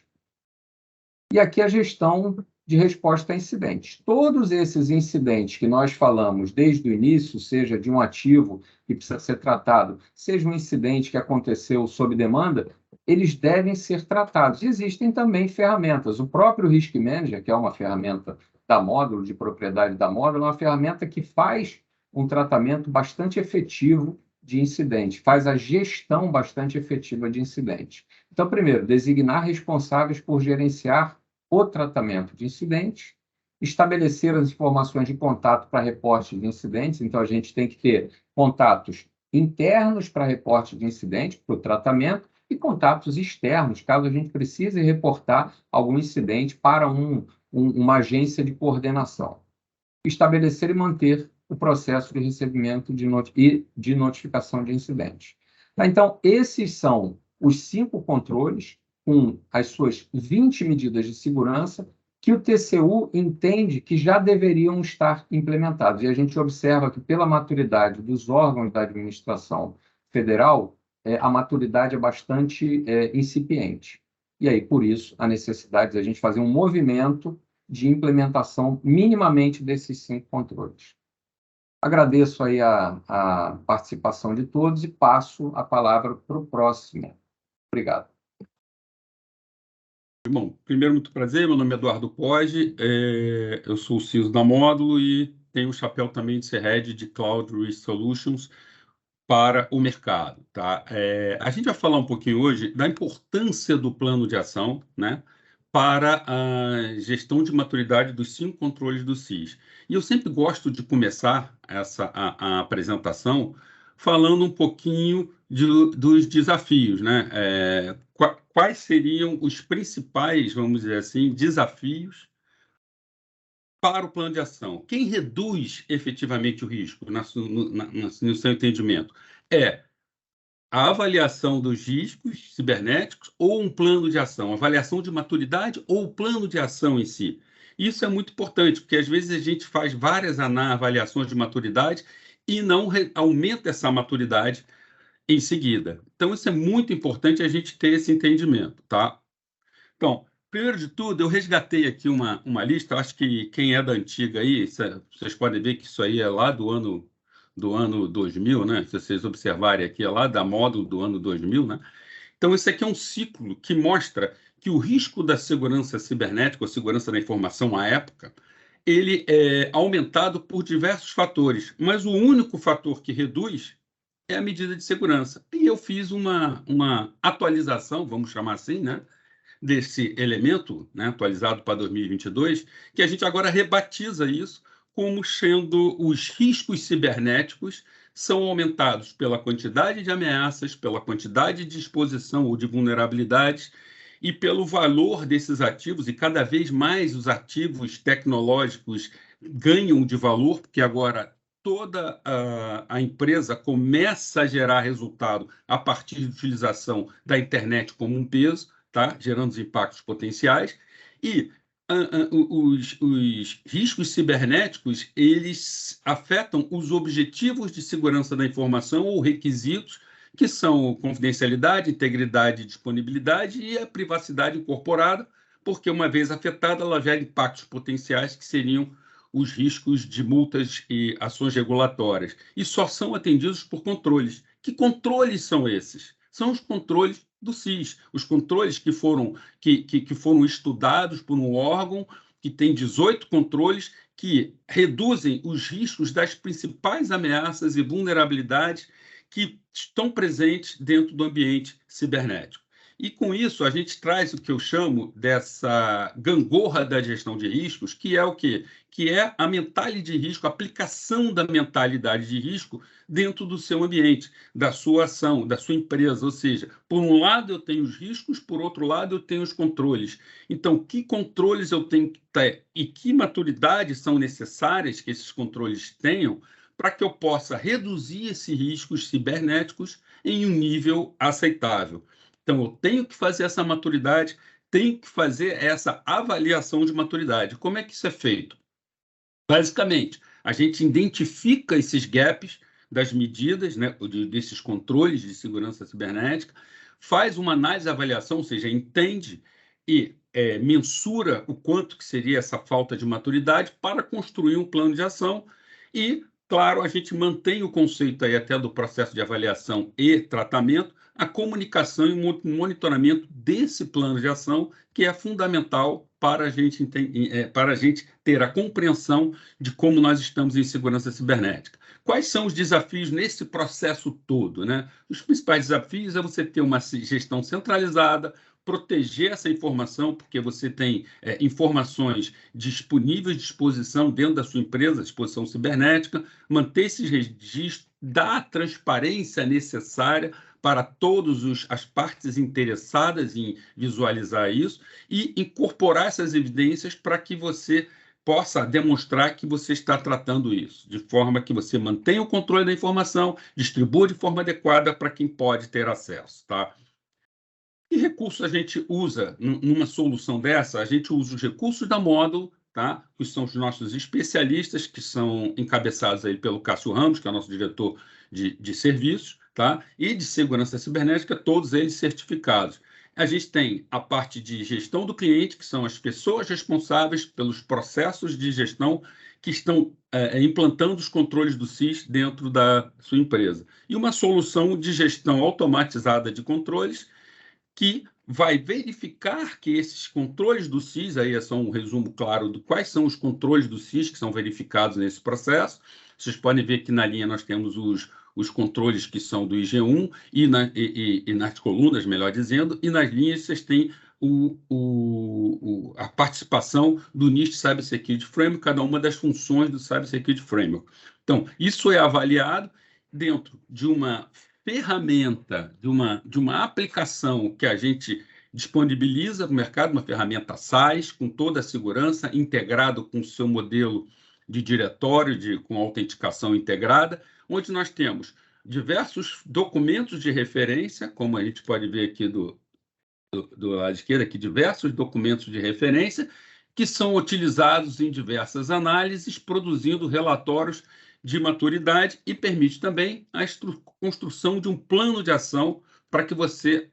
E aqui a gestão de resposta a incidentes. Todos esses incidentes que nós falamos desde o início, seja de um ativo que precisa ser tratado, seja um incidente que aconteceu sob demanda, eles devem ser tratados. Existem também ferramentas. O próprio Risk Manager, que é uma ferramenta da Módulo, de propriedade da Módulo, é uma ferramenta que faz um tratamento bastante efetivo de incidente, faz a gestão bastante efetiva de incidente. Então, primeiro, designar responsáveis por gerenciar o tratamento de incidentes, estabelecer as informações de contato para reporte de incidentes. Então, a gente tem que ter contatos internos para reporte de incidentes, para o tratamento, e contatos externos, caso a gente precise reportar algum incidente para uma agência de coordenação. Estabelecer e manter o processo de recebimento e de notificação de incidentes. Então, esses são os 5 controles, com as suas 20 medidas de segurança, que o TCU entende que já deveriam estar implementados. E a gente observa que, pela maturidade dos órgãos da administração federal, a maturidade é bastante incipiente. E aí, por isso, a necessidade de a gente fazer um movimento de implementação minimamente desses 5 controles. Agradeço aí a participação de todos e passo a palavra para o próximo. Obrigado. Bom, primeiro, muito prazer, meu nome é Eduardo Poggi, eu sou o CISO da Módulo e tenho o chapéu também de ser Head de Cloud Risk Solutions para o mercado. Tá? A gente vai falar um pouquinho hoje da importância do plano de ação, né, para a gestão de maturidade dos 5 controles do CIS. E eu sempre gosto de começar a apresentação falando um pouquinho dos desafios, né? Quais seriam os principais, vamos dizer assim, desafios para o plano de ação? Quem reduz efetivamente o risco, no seu entendimento? A avaliação dos riscos cibernéticos ou um plano de ação? Avaliação de maturidade ou o plano de ação em si? Isso é muito importante, porque às vezes a gente faz várias avaliações de maturidade e não aumenta essa maturidade em seguida. Então, isso é muito importante a gente ter esse entendimento, tá? Então, primeiro de tudo, eu resgatei aqui uma lista. Eu acho que quem é da antiga aí, vocês podem ver que isso aí é lá do ano 2000, né? Se vocês observarem aqui, é lá da Módulo do ano 2000, né? Então, esse aqui é um ciclo que mostra que o risco da segurança cibernética, ou segurança da informação à época, ele é aumentado por diversos fatores, mas o único fator que reduz é a medida de segurança. E eu fiz uma atualização, vamos chamar assim, né, desse elemento, né, atualizado para 2022, que a gente agora rebatiza isso como sendo os riscos cibernéticos são aumentados pela quantidade de ameaças, pela quantidade de exposição ou de vulnerabilidades e pelo valor desses ativos, e cada vez mais os ativos tecnológicos ganham de valor, porque agora toda a empresa começa a gerar resultado a partir de utilização da internet como um peso, tá? Gerando os impactos potenciais, e os riscos cibernéticos, eles afetam os objetivos de segurança da informação ou requisitos, que são confidencialidade, integridade e disponibilidade e a privacidade incorporada, porque uma vez afetada, ela gera impactos potenciais que seriam os riscos de multas e ações regulatórias. E só são atendidos por controles. Que controles são esses? São os controles do CIS, os controles que foram estudados por um órgão que tem 18 controles que reduzem os riscos das principais ameaças e vulnerabilidades que estão presentes dentro do ambiente cibernético. E, com isso, a gente traz o que eu chamo dessa gangorra da gestão de riscos, que é o quê? Que é a mentalidade de risco, a aplicação da mentalidade de risco dentro do seu ambiente, da sua ação, da sua empresa. Ou seja, por um lado eu tenho os riscos, por outro lado eu tenho os controles. Então, que controles eu tenho que ter e que maturidades são necessárias que esses controles tenham para que eu possa reduzir esses riscos cibernéticos em um nível aceitável. Então, eu tenho que fazer essa maturidade, tenho que fazer essa avaliação de maturidade. Como é que isso é feito? Basicamente, a gente identifica esses gaps das medidas, né, desses controles de segurança cibernética, faz uma análise e avaliação, ou seja, entende e mensura o quanto que seria essa falta de maturidade para construir um plano de ação e, claro, a gente mantém o conceito aí até do processo de avaliação e tratamento, a comunicação e o monitoramento desse plano de ação, que é fundamental para a gente ter a compreensão de como nós estamos em segurança cibernética. Quais são os desafios nesse processo todo, né? Os principais desafios é você ter uma gestão centralizada, proteger essa informação, porque você tem informações disponíveis de exposição dentro da sua empresa, exposição cibernética, manter esses registros, dar a transparência necessária para todas as partes interessadas em visualizar isso e incorporar essas evidências para que você possa demonstrar que você está tratando isso, de forma que você mantenha o controle da informação, distribua de forma adequada para quem pode ter acesso, tá? Que recursos a gente usa numa solução dessa? A gente usa os recursos da Módulo, tá? Que são os nossos especialistas, que são encabeçados aí pelo Cássio Ramos, que é o nosso diretor de serviços, tá? E de segurança cibernética, todos eles certificados. A gente tem a parte de gestão do cliente, que são as pessoas responsáveis pelos processos de gestão que estão implantando os controles do CIS dentro da sua empresa. E uma solução de gestão automatizada de controles, que vai verificar que esses controles do CIS, aí é só um resumo claro de quais são os controles do CIS que são verificados nesse processo. Vocês podem ver que na linha nós temos os controles que são do IG1 e nas colunas, melhor dizendo, e nas linhas vocês têm a participação do NIST Cybersecurity Framework, cada uma das funções do Cybersecurity Framework. Então, isso é avaliado dentro de uma ferramenta, de uma aplicação que a gente disponibiliza no mercado, uma ferramenta SaaS, com toda a segurança, integrado com o seu modelo de diretório, com autenticação integrada, onde nós temos diversos documentos de referência, como a gente pode ver aqui do lado esquerdo, aqui, diversos documentos de referência, que são utilizados em diversas análises, produzindo relatórios de maturidade e permite também a construção de um plano de ação para que você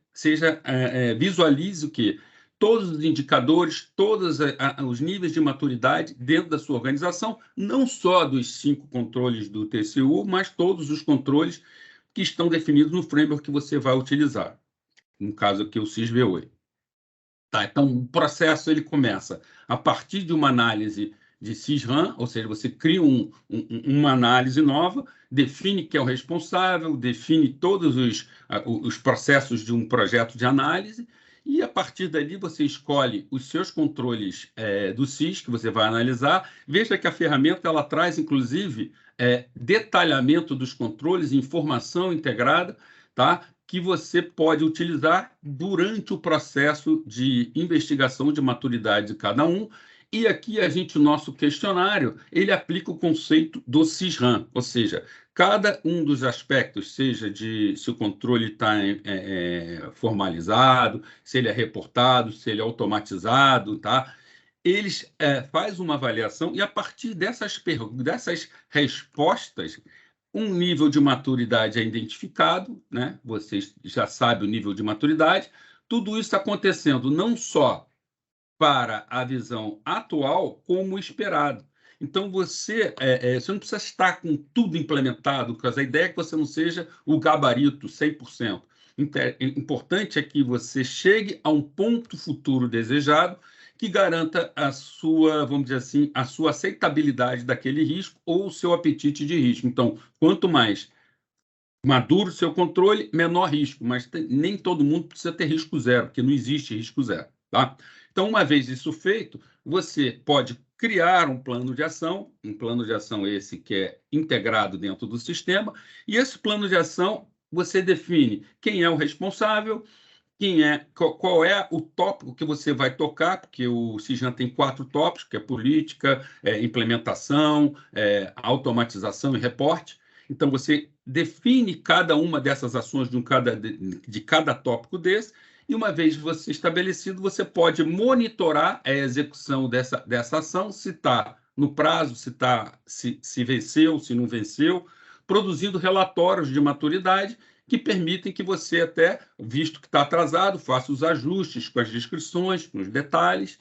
visualize o quê? Todos os indicadores, todos os níveis de maturidade dentro da sua organização, não só dos 5 controles do TCU, mas todos os controles que estão definidos no framework que você vai utilizar. No caso aqui, o CIS V8. Tá, então, o processo ele começa a partir de uma análise de CIS-RAM, ou seja, você cria uma análise nova, define quem é o responsável, define todos os processos de um projeto de análise, e a partir dali você escolhe os seus controles do CIS, que você vai analisar. Veja que a ferramenta ela traz, inclusive, detalhamento dos controles, informação integrada, tá? que você pode utilizar durante o processo de investigação de maturidade de cada um. E aqui o nosso questionário, ele aplica o conceito do CISRAM, ou seja, cada um dos aspectos, seja de se o controle está formalizado, se ele é reportado, se ele é automatizado, tá? Eles fazem uma avaliação e, a partir dessas respostas, um nível de maturidade é identificado, né? Vocês já sabem o nível de maturidade. Tudo isso acontecendo não só para a visão atual, como esperado. Então, você não precisa estar com tudo implementado, porque a ideia é que você não seja o gabarito 100%. Importante é que você chegue a um ponto futuro desejado que garanta a sua, vamos dizer assim, a sua aceitabilidade daquele risco ou o seu apetite de risco. Então, quanto mais maduro o seu controle, menor risco, mas nem todo mundo precisa ter risco zero, porque não existe risco zero, tá? Então, uma vez isso feito, você pode criar um plano de ação esse que é integrado dentro do sistema, e esse plano de ação você define quem é o responsável, qual é o tópico que você vai tocar, porque o CISRAM tem 4 tópicos, que é política, implementação, automatização e reporte. Então, você define cada uma dessas ações de cada tópico desse, e uma vez você estabelecido, você pode monitorar a execução dessa ação, se está no prazo, se venceu, se não venceu, produzindo relatórios de maturidade que permitem que você, até, visto que está atrasado, faça os ajustes com as descrições, com os detalhes,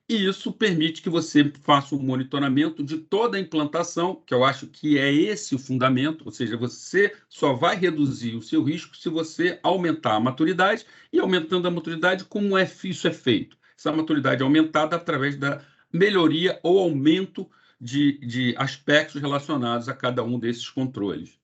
e isso permite que você faça um monitoramento de toda a implantação, que eu acho que é esse o fundamento, ou seja, você só vai reduzir o seu risco se você aumentar a maturidade, e aumentando a maturidade, como isso é feito? Essa maturidade é aumentada através da melhoria ou aumento de aspectos relacionados a cada um desses controles.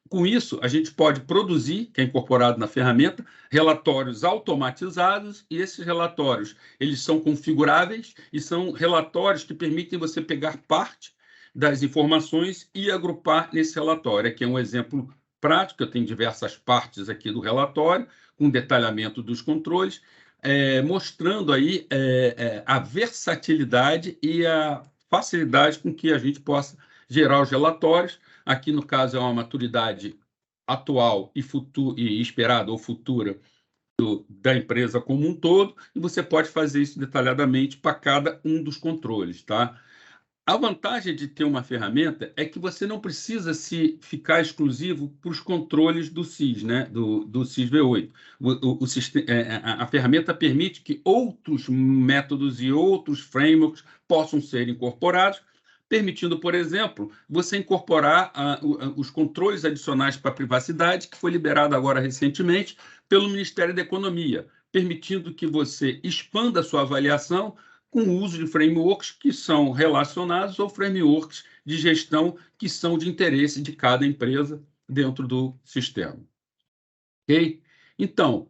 Com isso, a gente pode produzir, que é incorporado na ferramenta, relatórios automatizados, e esses relatórios eles são configuráveis e são relatórios que permitem você pegar parte das informações e agrupar nesse relatório. Aqui é um exemplo prático, eu tenho diversas partes aqui do relatório, com detalhamento dos controles, mostrando aí a versatilidade e a facilidade com que a gente possa gerar os relatórios. Aqui, no caso, é uma maturidade atual e esperada ou futura da empresa como um todo, e você pode fazer isso detalhadamente para cada um dos controles, tá? A vantagem de ter uma ferramenta é que você não precisa ficar exclusivo para os controles do CIS, né? do CIS V8. A ferramenta permite que outros métodos e outros frameworks possam ser incorporados, permitindo, por exemplo, você incorporar os controles adicionais para a privacidade, que foi liberado agora recentemente pelo Ministério da Economia, permitindo que você expanda a sua avaliação com o uso de frameworks que são relacionados ou frameworks de gestão que são de interesse de cada empresa dentro do sistema. Ok? Então,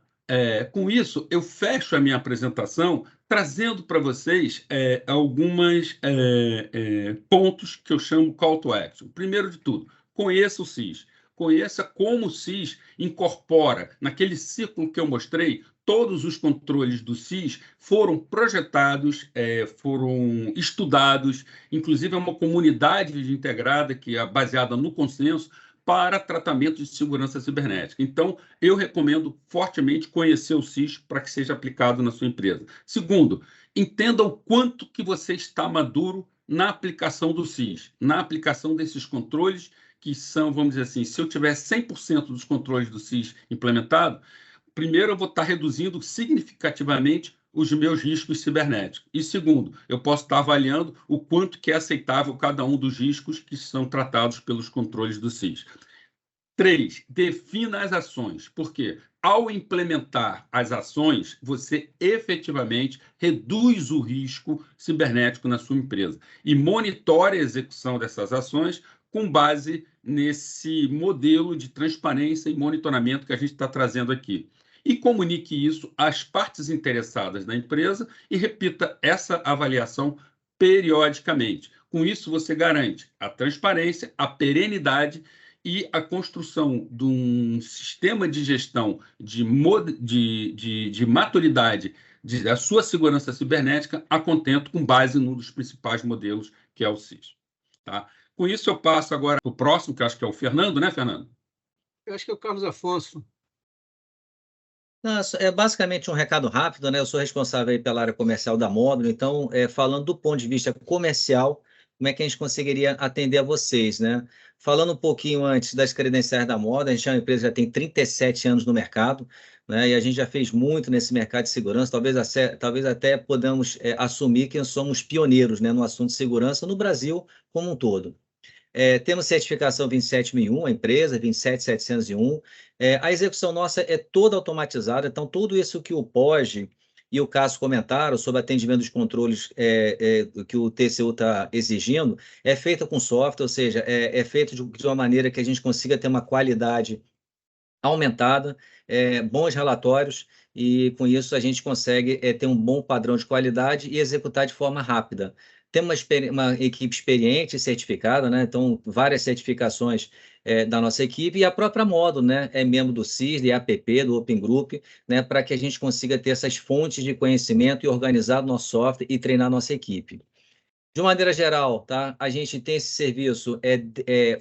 com isso, eu fecho a minha apresentação trazendo para vocês alguns pontos que eu chamo call to action. Primeiro de tudo, conheça o CIS. Conheça como o CIS incorpora, naquele ciclo que eu mostrei, todos os controles do CIS foram projetados, foram estudados, inclusive é uma comunidade integrada que é baseada no consenso para tratamento de segurança cibernética. Então, eu recomendo fortemente conhecer o CIS para que seja aplicado na sua empresa. Segundo, entenda o quanto que você está maduro na aplicação do CIS, na aplicação desses controles que são, vamos dizer assim, se eu tiver 100% dos controles do CIS implementado, primeiro eu vou estar reduzindo significativamente os meus riscos cibernéticos. E segundo, eu posso estar avaliando o quanto que é aceitável cada um dos riscos que são tratados pelos controles do CIS. 3, defina as ações, porque ao implementar as ações, você efetivamente reduz o risco cibernético na sua empresa e monitore a execução dessas ações com base nesse modelo de transparência e monitoramento que a gente está trazendo aqui. E comunique isso às partes interessadas da empresa e repita essa avaliação periodicamente. Com isso, você garante a transparência, a perenidade e a construção de um sistema de gestão de maturidade da sua segurança cibernética a contento, com base num dos principais modelos, que é o CIS. Tá? Com isso, eu passo agora para o próximo, que eu acho que é o Fernando, né, Fernando? Eu acho que é o Carlos Afonso. Não, é basicamente um recado rápido, né? Eu sou responsável aí pela área comercial da Módulo, então, falando do ponto de vista comercial, como é que a gente conseguiria atender a vocês, né? Falando um pouquinho antes das credenciais da Módulo, a gente é uma empresa que já tem 37 anos no mercado, né? E a gente já fez muito nesse mercado de segurança, talvez até podamos assumir que somos pioneiros, né, no assunto de segurança no Brasil como um todo. Temos certificação 27001, a empresa, 27701. A execução nossa é toda automatizada, então tudo isso que o POG e o Cássio comentaram sobre atendimento dos controles que o TCU está exigindo, é feito com software, ou seja, é feito de uma maneira que a gente consiga ter uma qualidade aumentada, bons relatórios, e com isso a gente consegue ter um bom padrão de qualidade e executar de forma rápida. Temos uma equipe experiente e certificada, né? Então, várias certificações da nossa equipe, e a própria Módulo, né? É membro do CIS, do APP, do Open Group, né? Para que a gente consiga ter essas fontes de conhecimento e organizar o nosso software e treinar a nossa equipe. De uma maneira geral, tá? A gente tem esse serviço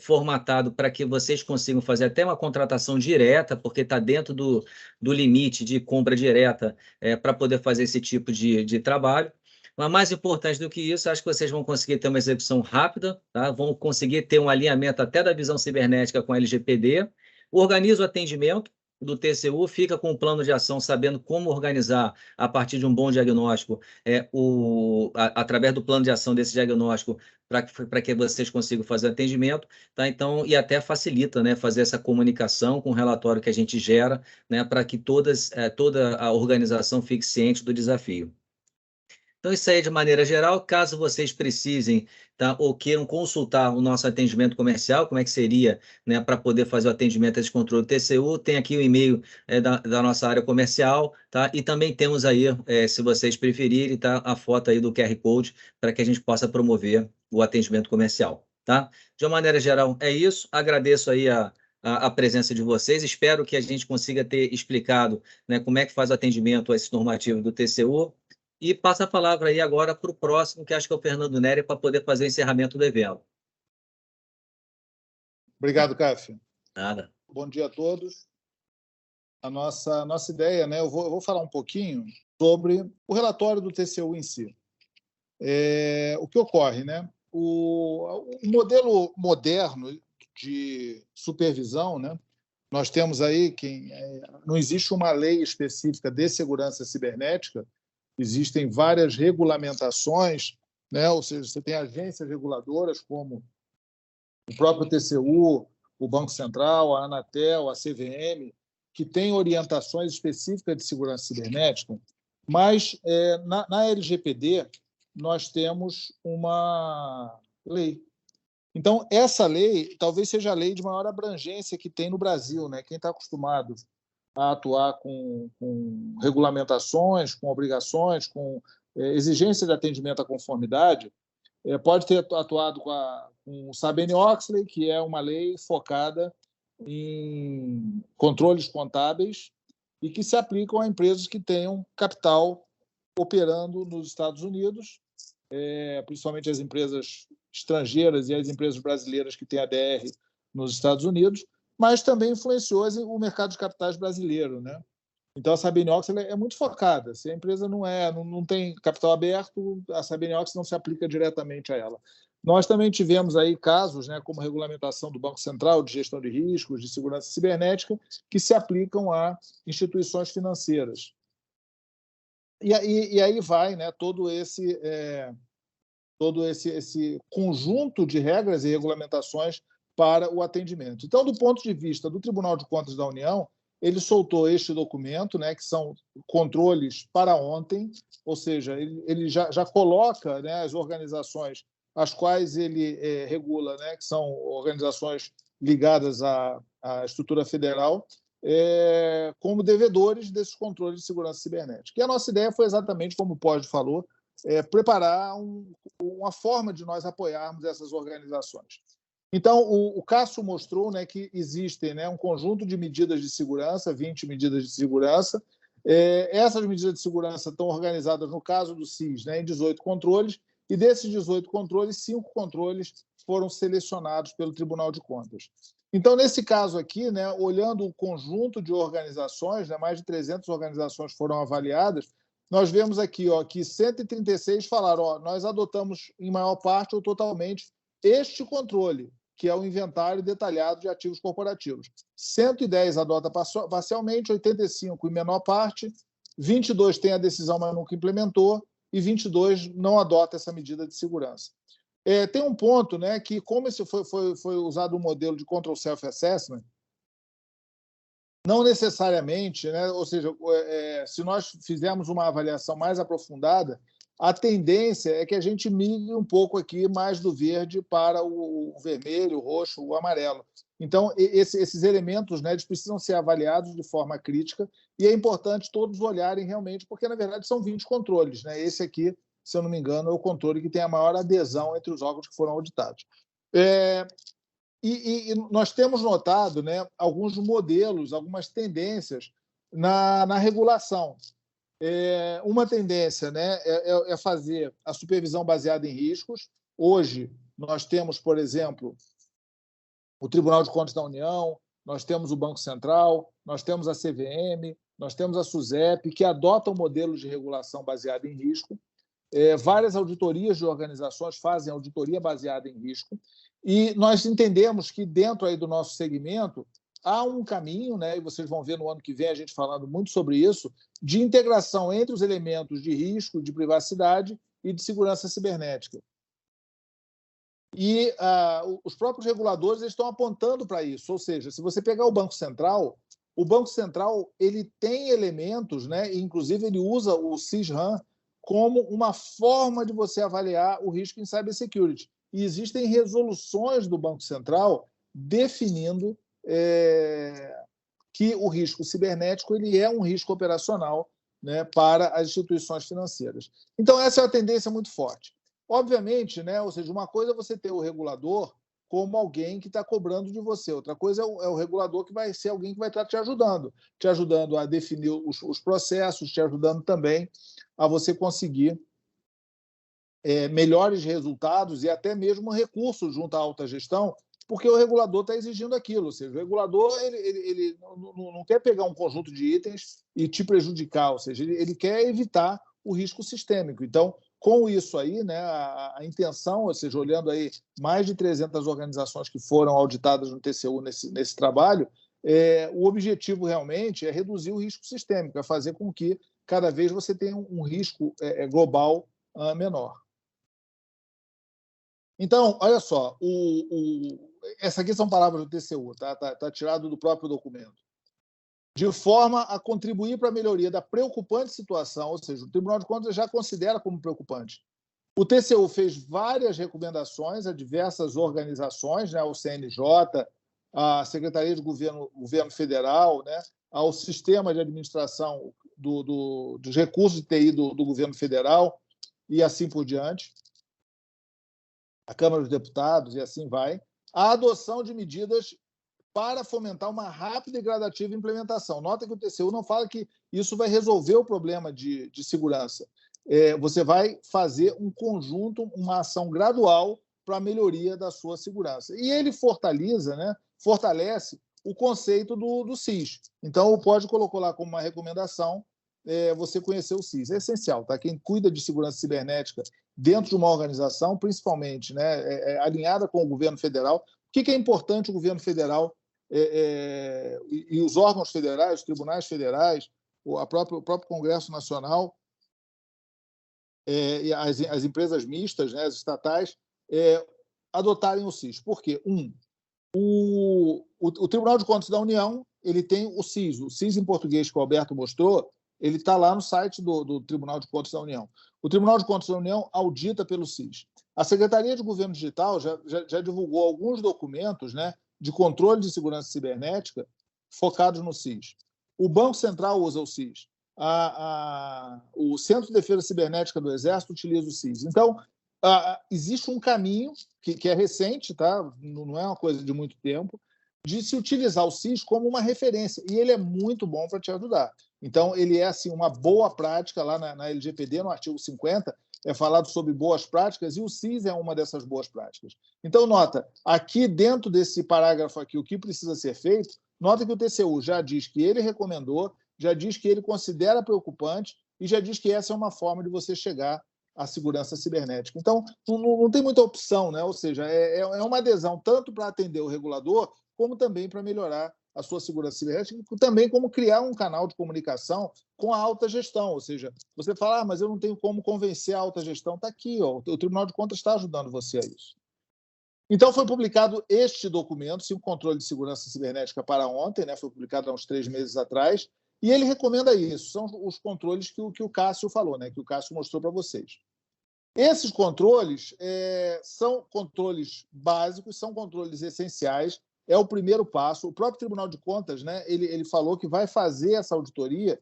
formatado para que vocês consigam fazer até uma contratação direta, porque está dentro do limite de compra direta para poder fazer esse tipo de trabalho. Mas mais importante do que isso, acho que vocês vão conseguir ter uma execução rápida, tá? Vão conseguir ter um alinhamento até da visão cibernética com a LGPD, organiza o atendimento do TCU, fica com o plano de ação, sabendo como organizar a partir de um bom diagnóstico, através do plano de ação desse diagnóstico, para que vocês consigam fazer atendimento, tá? Então, e até facilita, né, fazer essa comunicação com o relatório que a gente gera, né, para que toda a organização fique ciente do desafio. Então, isso aí de maneira geral. Caso vocês precisem, tá, ou queiram consultar o nosso atendimento comercial, como é que seria, né, para poder fazer o atendimento desse controle TCU, tem aqui o e-mail da nossa área comercial, tá? E também temos aí, se vocês preferirem, tá, a foto aí do QR Code para que a gente possa promover o atendimento comercial, tá? De uma maneira geral, é isso. Agradeço aí a presença de vocês. Espero que a gente consiga ter explicado, né, como é que faz o atendimento a esse normativo do TCU. E passa a palavra aí agora para o próximo, que acho que é o Fernando Nery, para poder fazer o encerramento do evento. Obrigado, Cássio. Nada. Bom dia a todos. A nossa ideia, né? Eu vou falar um pouquinho sobre o relatório do TCU em si. O que ocorre, né? O modelo moderno de supervisão, né? Nós temos aí não existe uma lei específica de segurança cibernética. Existem várias regulamentações, né? Ou seja, você tem agências reguladoras como o próprio TCU, o Banco Central, a Anatel, a CVM, que têm orientações específicas de segurança cibernética, mas na LGPD nós temos uma lei. Então, essa lei talvez seja a lei de maior abrangência que tem no Brasil, né? Quem está acostumado a atuar com regulamentações, com obrigações, com exigência de atendimento à conformidade, pode ter atuado com o Sarbanes-Oxley, que é uma lei focada em controles contábeis e que se aplicam a empresas que tenham capital operando nos Estados Unidos, principalmente as empresas estrangeiras e as empresas brasileiras que têm ADR nos Estados Unidos, mas também influenciou o mercado de capitais brasileiro, né? Então, a Sarbanes-Oxley é muito focada. Se a empresa não tem capital aberto, a Sarbanes-Oxley não se aplica diretamente a ela. Nós também tivemos aí casos, né, como a regulamentação do Banco Central de gestão de riscos, de segurança cibernética, que se aplicam a instituições financeiras. E aí vai, né, todo esse conjunto de regras e regulamentações para o atendimento. Então, do ponto de vista do Tribunal de Contas da União, ele soltou este documento, né, que são controles para ontem, ou seja, ele já coloca, né, as organizações as quais ele regula, né, que são organizações ligadas à estrutura federal, como devedores desses controles de segurança cibernética. E a nossa ideia foi exatamente, como o Pós falou, preparar uma forma de nós apoiarmos essas organizações. Então, o Cássio mostrou, né, que existem, né, um conjunto de medidas de segurança, 20 medidas de segurança. Essas medidas de segurança estão organizadas, no caso do SIS, né, em 18 controles, e desses 18 controles, 5 controles foram selecionados pelo Tribunal de Contas. Então, nesse caso aqui, né, olhando o conjunto de organizações, né, mais de 300 organizações foram avaliadas, nós vemos aqui que 136 falaram, nós adotamos em maior parte ou totalmente este controle, que é o inventário detalhado de ativos corporativos. 110 adota parcialmente, 85 em menor parte, 22 tem a decisão, mas nunca implementou, e 22 não adota essa medida de segurança. Tem um ponto, né, que, como esse foi usado um modelo de control self-assessment, não necessariamente, né, ou seja, se nós fizermos uma avaliação mais aprofundada, a tendência é que a gente migre um pouco aqui mais do verde para o vermelho, o roxo, o amarelo. Então, esses elementos, né, eles precisam ser avaliados de forma crítica e é importante todos olharem realmente, porque, na verdade, são 20 controles, né? Esse aqui, se eu não me engano, é o controle que tem a maior adesão entre os órgãos que foram auditados. E nós temos notado, né, alguns modelos, algumas tendências na regulação. Uma tendência, né, é fazer a supervisão baseada em riscos. Hoje, nós temos, por exemplo, o Tribunal de Contas da União, nós temos o Banco Central, nós temos a CVM, nós temos a SUSEP, que adotam modelos de regulação baseada em risco. Várias auditorias de organizações fazem auditoria baseada em risco. E nós entendemos que, dentro aí do nosso segmento, há um caminho, né, e vocês vão ver no ano que vem a gente falando muito sobre isso, de integração entre os elementos de risco, de privacidade e de segurança cibernética. E os próprios reguladores estão apontando para isso. Ou seja, se você pegar o Banco Central ele tem elementos, né, e inclusive ele usa o CISRAM como uma forma de você avaliar o risco em cybersecurity. E existem resoluções do Banco Central definindo que o risco cibernético ele é um risco operacional, né, para as instituições financeiras. Então, essa é uma tendência muito forte. Obviamente, né, ou seja, uma coisa é você ter o regulador como alguém que está cobrando de você, outra coisa é o regulador que vai ser alguém que vai estar te ajudando a definir os processos, te ajudando também a você conseguir melhores resultados e até mesmo recursos junto à alta gestão, porque o regulador está exigindo aquilo. Ou seja, o regulador ele não quer pegar um conjunto de itens e te prejudicar, ou seja, ele quer evitar o risco sistêmico. Então, com isso aí, né, a intenção, ou seja, olhando aí mais de 300 organizações que foram auditadas no TCU nesse trabalho, o objetivo realmente é reduzir o risco sistêmico, é fazer com que cada vez você tenha um risco global menor. Então, olha só, essa aqui são palavras do TCU, tá tirado do próprio documento. De forma a contribuir para a melhoria da preocupante situação, ou seja, o Tribunal de Contas já considera como preocupante. O TCU fez várias recomendações a diversas organizações, né, ao CNJ, à Secretaria de Governo Federal, né, ao Sistema de Administração dos Recursos de TI do Governo Federal e assim por diante, a Câmara dos Deputados e assim vai, a adoção de medidas para fomentar uma rápida e gradativa implementação. Nota que o TCU não fala que isso vai resolver o problema de segurança. Você vai fazer um conjunto, uma ação gradual para a melhoria da sua segurança. E ele fortalece o conceito do SIS. Então, o POD colocou lá como uma recomendação você conhecer o SIS. É essencial, tá? Quem cuida de segurança cibernética dentro de uma organização, principalmente, né, alinhada com o governo federal. O que é importante o governo federal e os órgãos federais, os tribunais federais, o próprio Congresso Nacional e as empresas mistas, né, as estatais, adotarem o SIS. Por quê? O Tribunal de Contas da União ele tem o SIS em português que o Alberto mostrou, ele está lá no site do Tribunal de Contas da União. O Tribunal de Contas da União audita pelo SIS. A Secretaria de Governo Digital já divulgou alguns documentos, né, de controle de segurança cibernética focados no SIS. O Banco Central usa o SIS. O Centro de Defesa Cibernética do Exército utiliza o SIS. Então, existe um caminho que é recente, tá? Não é uma coisa de muito tempo, de se utilizar o SIS como uma referência, e ele é muito bom para te ajudar. Então, ele é assim, uma boa prática lá na LGPD, no artigo 50, é falado sobre boas práticas, e o SIS é uma dessas boas práticas. Então, nota, aqui dentro desse parágrafo aqui, o que precisa ser feito, nota que o TCU já diz que ele recomendou, já diz que ele considera preocupante e já diz que essa é uma forma de você chegar à segurança cibernética. Então, não tem muita opção, né? Ou seja, é uma adesão tanto para atender o regulador, como também para melhorar a sua segurança cibernética, também como criar um canal de comunicação com a alta gestão. Ou seja, você fala, mas eu não tenho como convencer a alta gestão. Está aqui, ó, o Tribunal de Contas está ajudando você a isso. Então, foi publicado este documento, o Controle de Segurança Cibernética para ontem, né? Foi publicado há uns 3 meses atrás, e ele recomenda isso. São os controles que o Cássio falou, né? Que o Cássio mostrou para vocês. Esses controles são controles básicos, são controles essenciais, é o primeiro passo. O próprio Tribunal de Contas, né, ele falou que vai fazer essa auditoria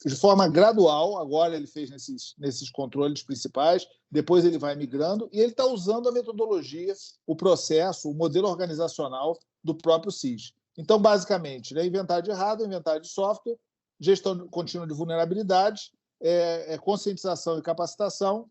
de forma gradual. Agora ele fez nesses controles principais, depois ele vai migrando, e ele está usando a metodologia, o processo, o modelo organizacional do próprio SIS. Então, basicamente, né, inventário de hardware, inventário de software, gestão contínua de vulnerabilidades, conscientização e capacitação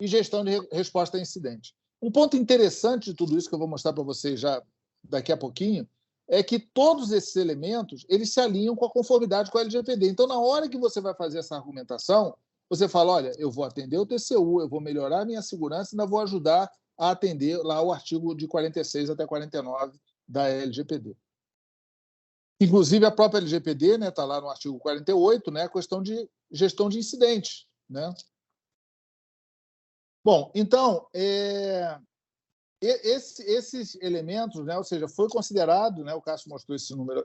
e gestão de resposta a incidente. Um ponto interessante de tudo isso, que eu vou mostrar para vocês já daqui a pouquinho, é que todos esses elementos eles se alinham com a conformidade com a LGPD. Então, na hora que você vai fazer essa argumentação, você fala, olha, eu vou atender o TCU, eu vou melhorar a minha segurança e ainda vou ajudar a atender lá o artigo de 46 até 49 da LGPD. Inclusive, a própria LGPD, né, está lá no artigo 48, né, a questão de gestão de incidentes. Né? Bom, então, esses elementos, né, ou seja, foi considerado, né, o Cássio mostrou esse número,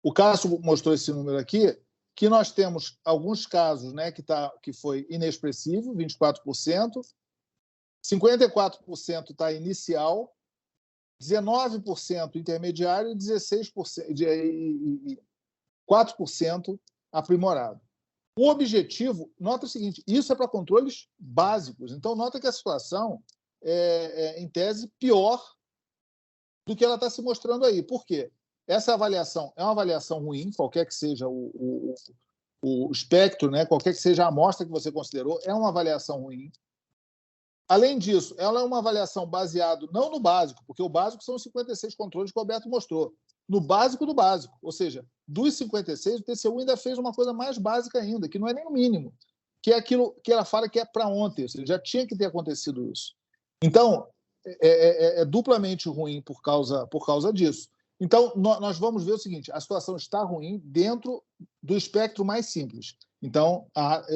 o Cássio mostrou esse número aqui, que nós temos alguns casos, né, que foi inexpressivo, 24%, 54% está inicial, 19% intermediário e 4% aprimorado. O objetivo, nota o seguinte, isso é para controles básicos. Então, nota que a situação em tese, pior do que ela está se mostrando aí. Por quê? Essa avaliação é uma avaliação ruim, qualquer que seja o espectro, né? Qualquer que seja a amostra que você considerou, é uma avaliação ruim. Além disso, ela é uma avaliação baseada não no básico, porque o básico são os 56 controles que o Alberto mostrou, no básico do básico. Ou seja, dos 56, o TCU ainda fez uma coisa mais básica ainda, que não é nem o mínimo, que é aquilo que ela fala que é para ontem, ou seja, já tinha que ter acontecido isso. Então, é duplamente ruim por causa disso. Então, nós vamos ver o seguinte, a situação está ruim dentro do espectro mais simples. Então,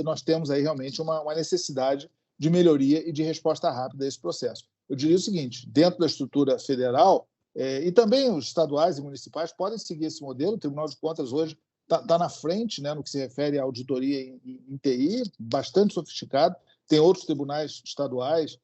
nós temos aí realmente uma necessidade de melhoria e de resposta rápida a esse processo. Eu diria o seguinte, dentro da estrutura federal, e também os estaduais e municipais podem seguir esse modelo, o Tribunal de Contas hoje está na frente, né, no que se refere à auditoria em TI, bastante sofisticado, tem outros tribunais estaduais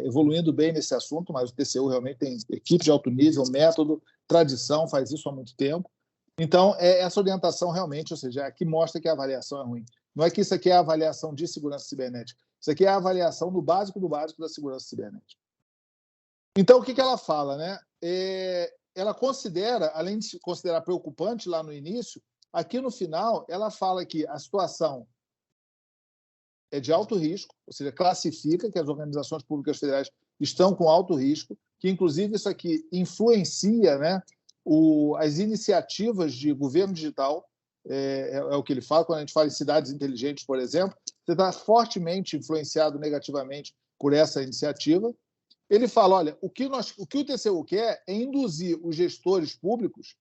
evoluindo bem nesse assunto, mas o TCU realmente tem equipe de alto nível, método, tradição, faz isso há muito tempo. Então, essa orientação realmente, ou seja, aqui mostra que a avaliação é ruim. Não é que isso aqui é a avaliação de segurança cibernética, isso aqui é a avaliação do básico da segurança cibernética. Então, o que ela fala? Né? Ela considera, além de considerar preocupante lá no início, aqui no final, ela fala que a situação é de alto risco, ou seja, classifica que as organizações públicas federais estão com alto risco, que, inclusive, isso aqui influencia, né, as iniciativas de governo digital, é o que ele fala, quando a gente fala em cidades inteligentes, por exemplo, você está fortemente influenciado negativamente por essa iniciativa. Ele fala, olha, o que o TCU quer é induzir os gestores públicos,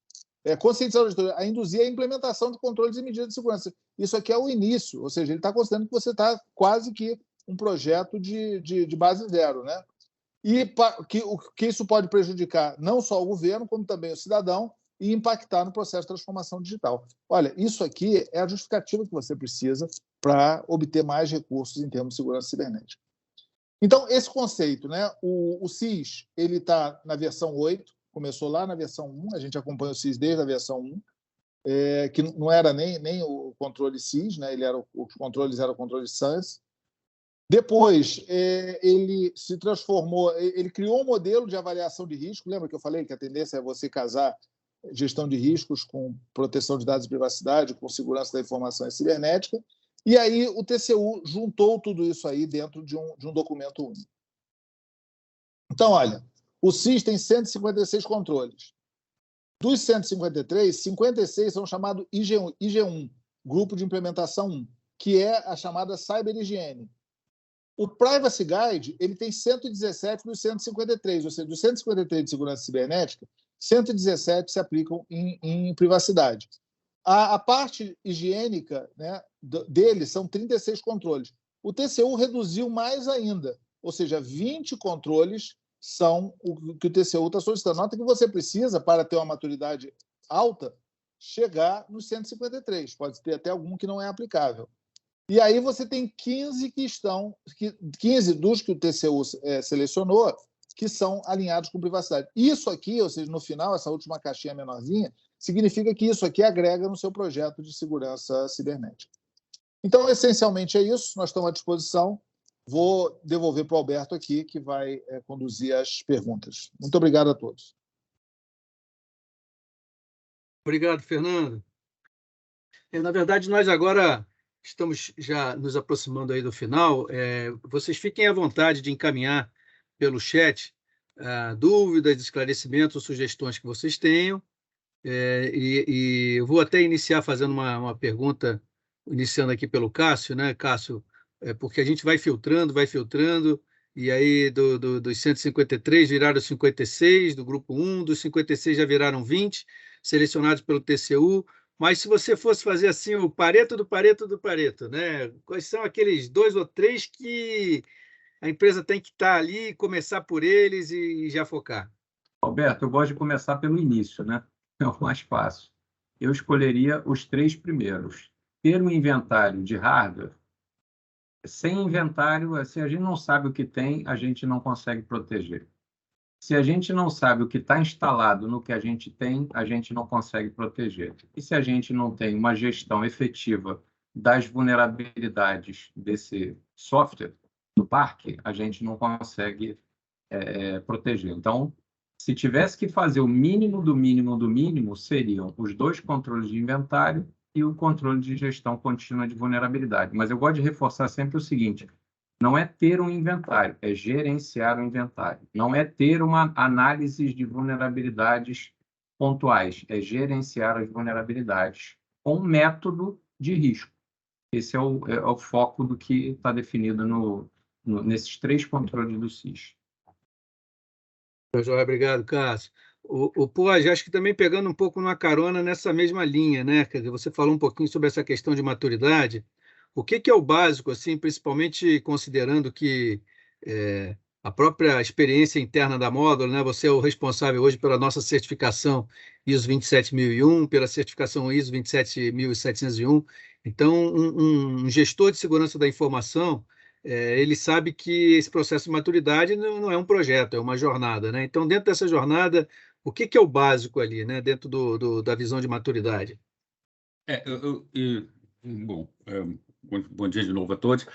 conscientizar os gestores, a induzir a implementação de controles e medidas de segurança. Isso aqui é o início, ou seja, ele está considerando que você está quase que um projeto de base zero, né? E que isso pode prejudicar não só o governo, como também o cidadão, e impactar no processo de transformação digital. Olha, isso aqui é a justificativa que você precisa para obter mais recursos em termos de segurança cibernética. Então, esse conceito, né? O SIS está na versão 8, começou lá na versão 1, a gente acompanha o SIS desde a versão 1, que não era nem o controle SIS, né? Os controles eram o controle SANS. Depois, ele se transformou, ele criou um modelo de avaliação de risco. Lembra que eu falei que a tendência é você casar gestão de riscos com proteção de dados e privacidade, com segurança da informação e cibernética? E aí o TCU juntou tudo isso aí dentro de um documento único. Então, olha, o SIS tem 156 controles. Dos 153, 56 são chamados IG1, Grupo de Implementação 1, que é a chamada cyberhigiene. O Privacy Guide ele tem 117 dos 153, ou seja, dos 153 de segurança cibernética, 117 se aplicam em privacidade. A parte higiênica, né, dele são 36 controles. O TCU reduziu mais ainda, ou seja, 20 controles são o que o TCU está solicitando. Nota que você precisa, para ter uma maturidade alta, chegar nos 153. Pode ter até algum que não é aplicável. E aí você tem 15 15 dos que o TCU selecionou, que são alinhados com privacidade. Isso aqui, ou seja, no final, essa última caixinha menorzinha, significa que isso aqui agrega no seu projeto de segurança cibernética. Então, essencialmente é isso. Nós estamos à disposição. Vou devolver para o Alberto aqui, que vai conduzir as perguntas. Muito obrigado a todos. Obrigado, Fernando. Na verdade, nós agora estamos já nos aproximando aí do final. Vocês fiquem à vontade de encaminhar pelo chat dúvidas, esclarecimentos, sugestões que vocês tenham. E eu vou até iniciar fazendo uma pergunta, iniciando aqui pelo Cássio, né, Cássio? Porque a gente vai filtrando, e aí dos 153 viraram 56, do grupo 1, dos 56 já viraram 20, selecionados pelo TCU. Mas se você fosse fazer assim o Pareto do Pareto do Pareto, né? Quais são aqueles 2 ou 3 que a empresa tem que estar ali, começar por eles e já focar? Alberto, eu gosto de começar pelo início, né? É o mais fácil. Eu escolheria os 3 primeiros. Ter um inventário de hardware. Sem inventário, se a gente não sabe o que tem, a gente não consegue proteger. Se a gente não sabe o que está instalado no que a gente tem, a gente não consegue proteger. E se a gente não tem uma gestão efetiva das vulnerabilidades desse software, do parque, a gente não consegue proteger. Então, se tivesse que fazer o mínimo do mínimo do mínimo, seriam os 2 controles de inventário e o controle de gestão contínua de vulnerabilidade. Mas eu gosto de reforçar sempre o seguinte: não é ter um inventário, é gerenciar o inventário. Não é ter uma análise de vulnerabilidades pontuais, é gerenciar as vulnerabilidades com um método de risco. Esse é o foco do que está definido nesses 3 controles do SIS. Obrigado, Cássio. O Poj, acho que também pegando um pouco numa carona nessa mesma linha, né? Quer dizer, você falou um pouquinho sobre essa questão de maturidade. O que é o básico, assim, principalmente considerando que a própria experiência interna da Módulo, né? Você é o responsável hoje pela nossa certificação ISO 27001, pela certificação ISO 27701. Então, um gestor de segurança da informação, ele sabe que esse processo de maturidade não é um projeto, é uma jornada, né? Então, dentro dessa jornada, o que é o básico ali, né? Dentro da visão de maturidade? Bom dia de novo a todos.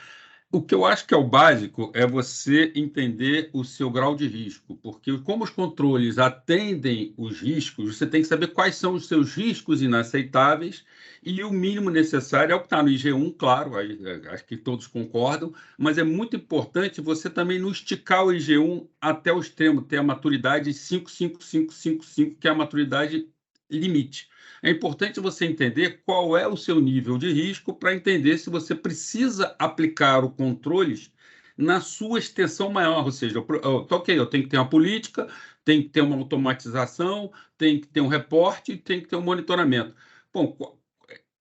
O que eu acho que é o básico é você entender o seu grau de risco, porque como os controles atendem os riscos, você tem que saber quais são os seus riscos inaceitáveis e o mínimo necessário é o que está no IG1, claro, acho que todos concordam, mas é muito importante você também não esticar o IG1 até o extremo, ter a maturidade 55555, que é a maturidade limite. É importante você entender qual é o seu nível de risco para entender se você precisa aplicar os controles na sua extensão maior, ou seja, eu tenho que ter uma política, tem que ter uma automatização, tem que ter um reporte, tem que ter um monitoramento. Bom,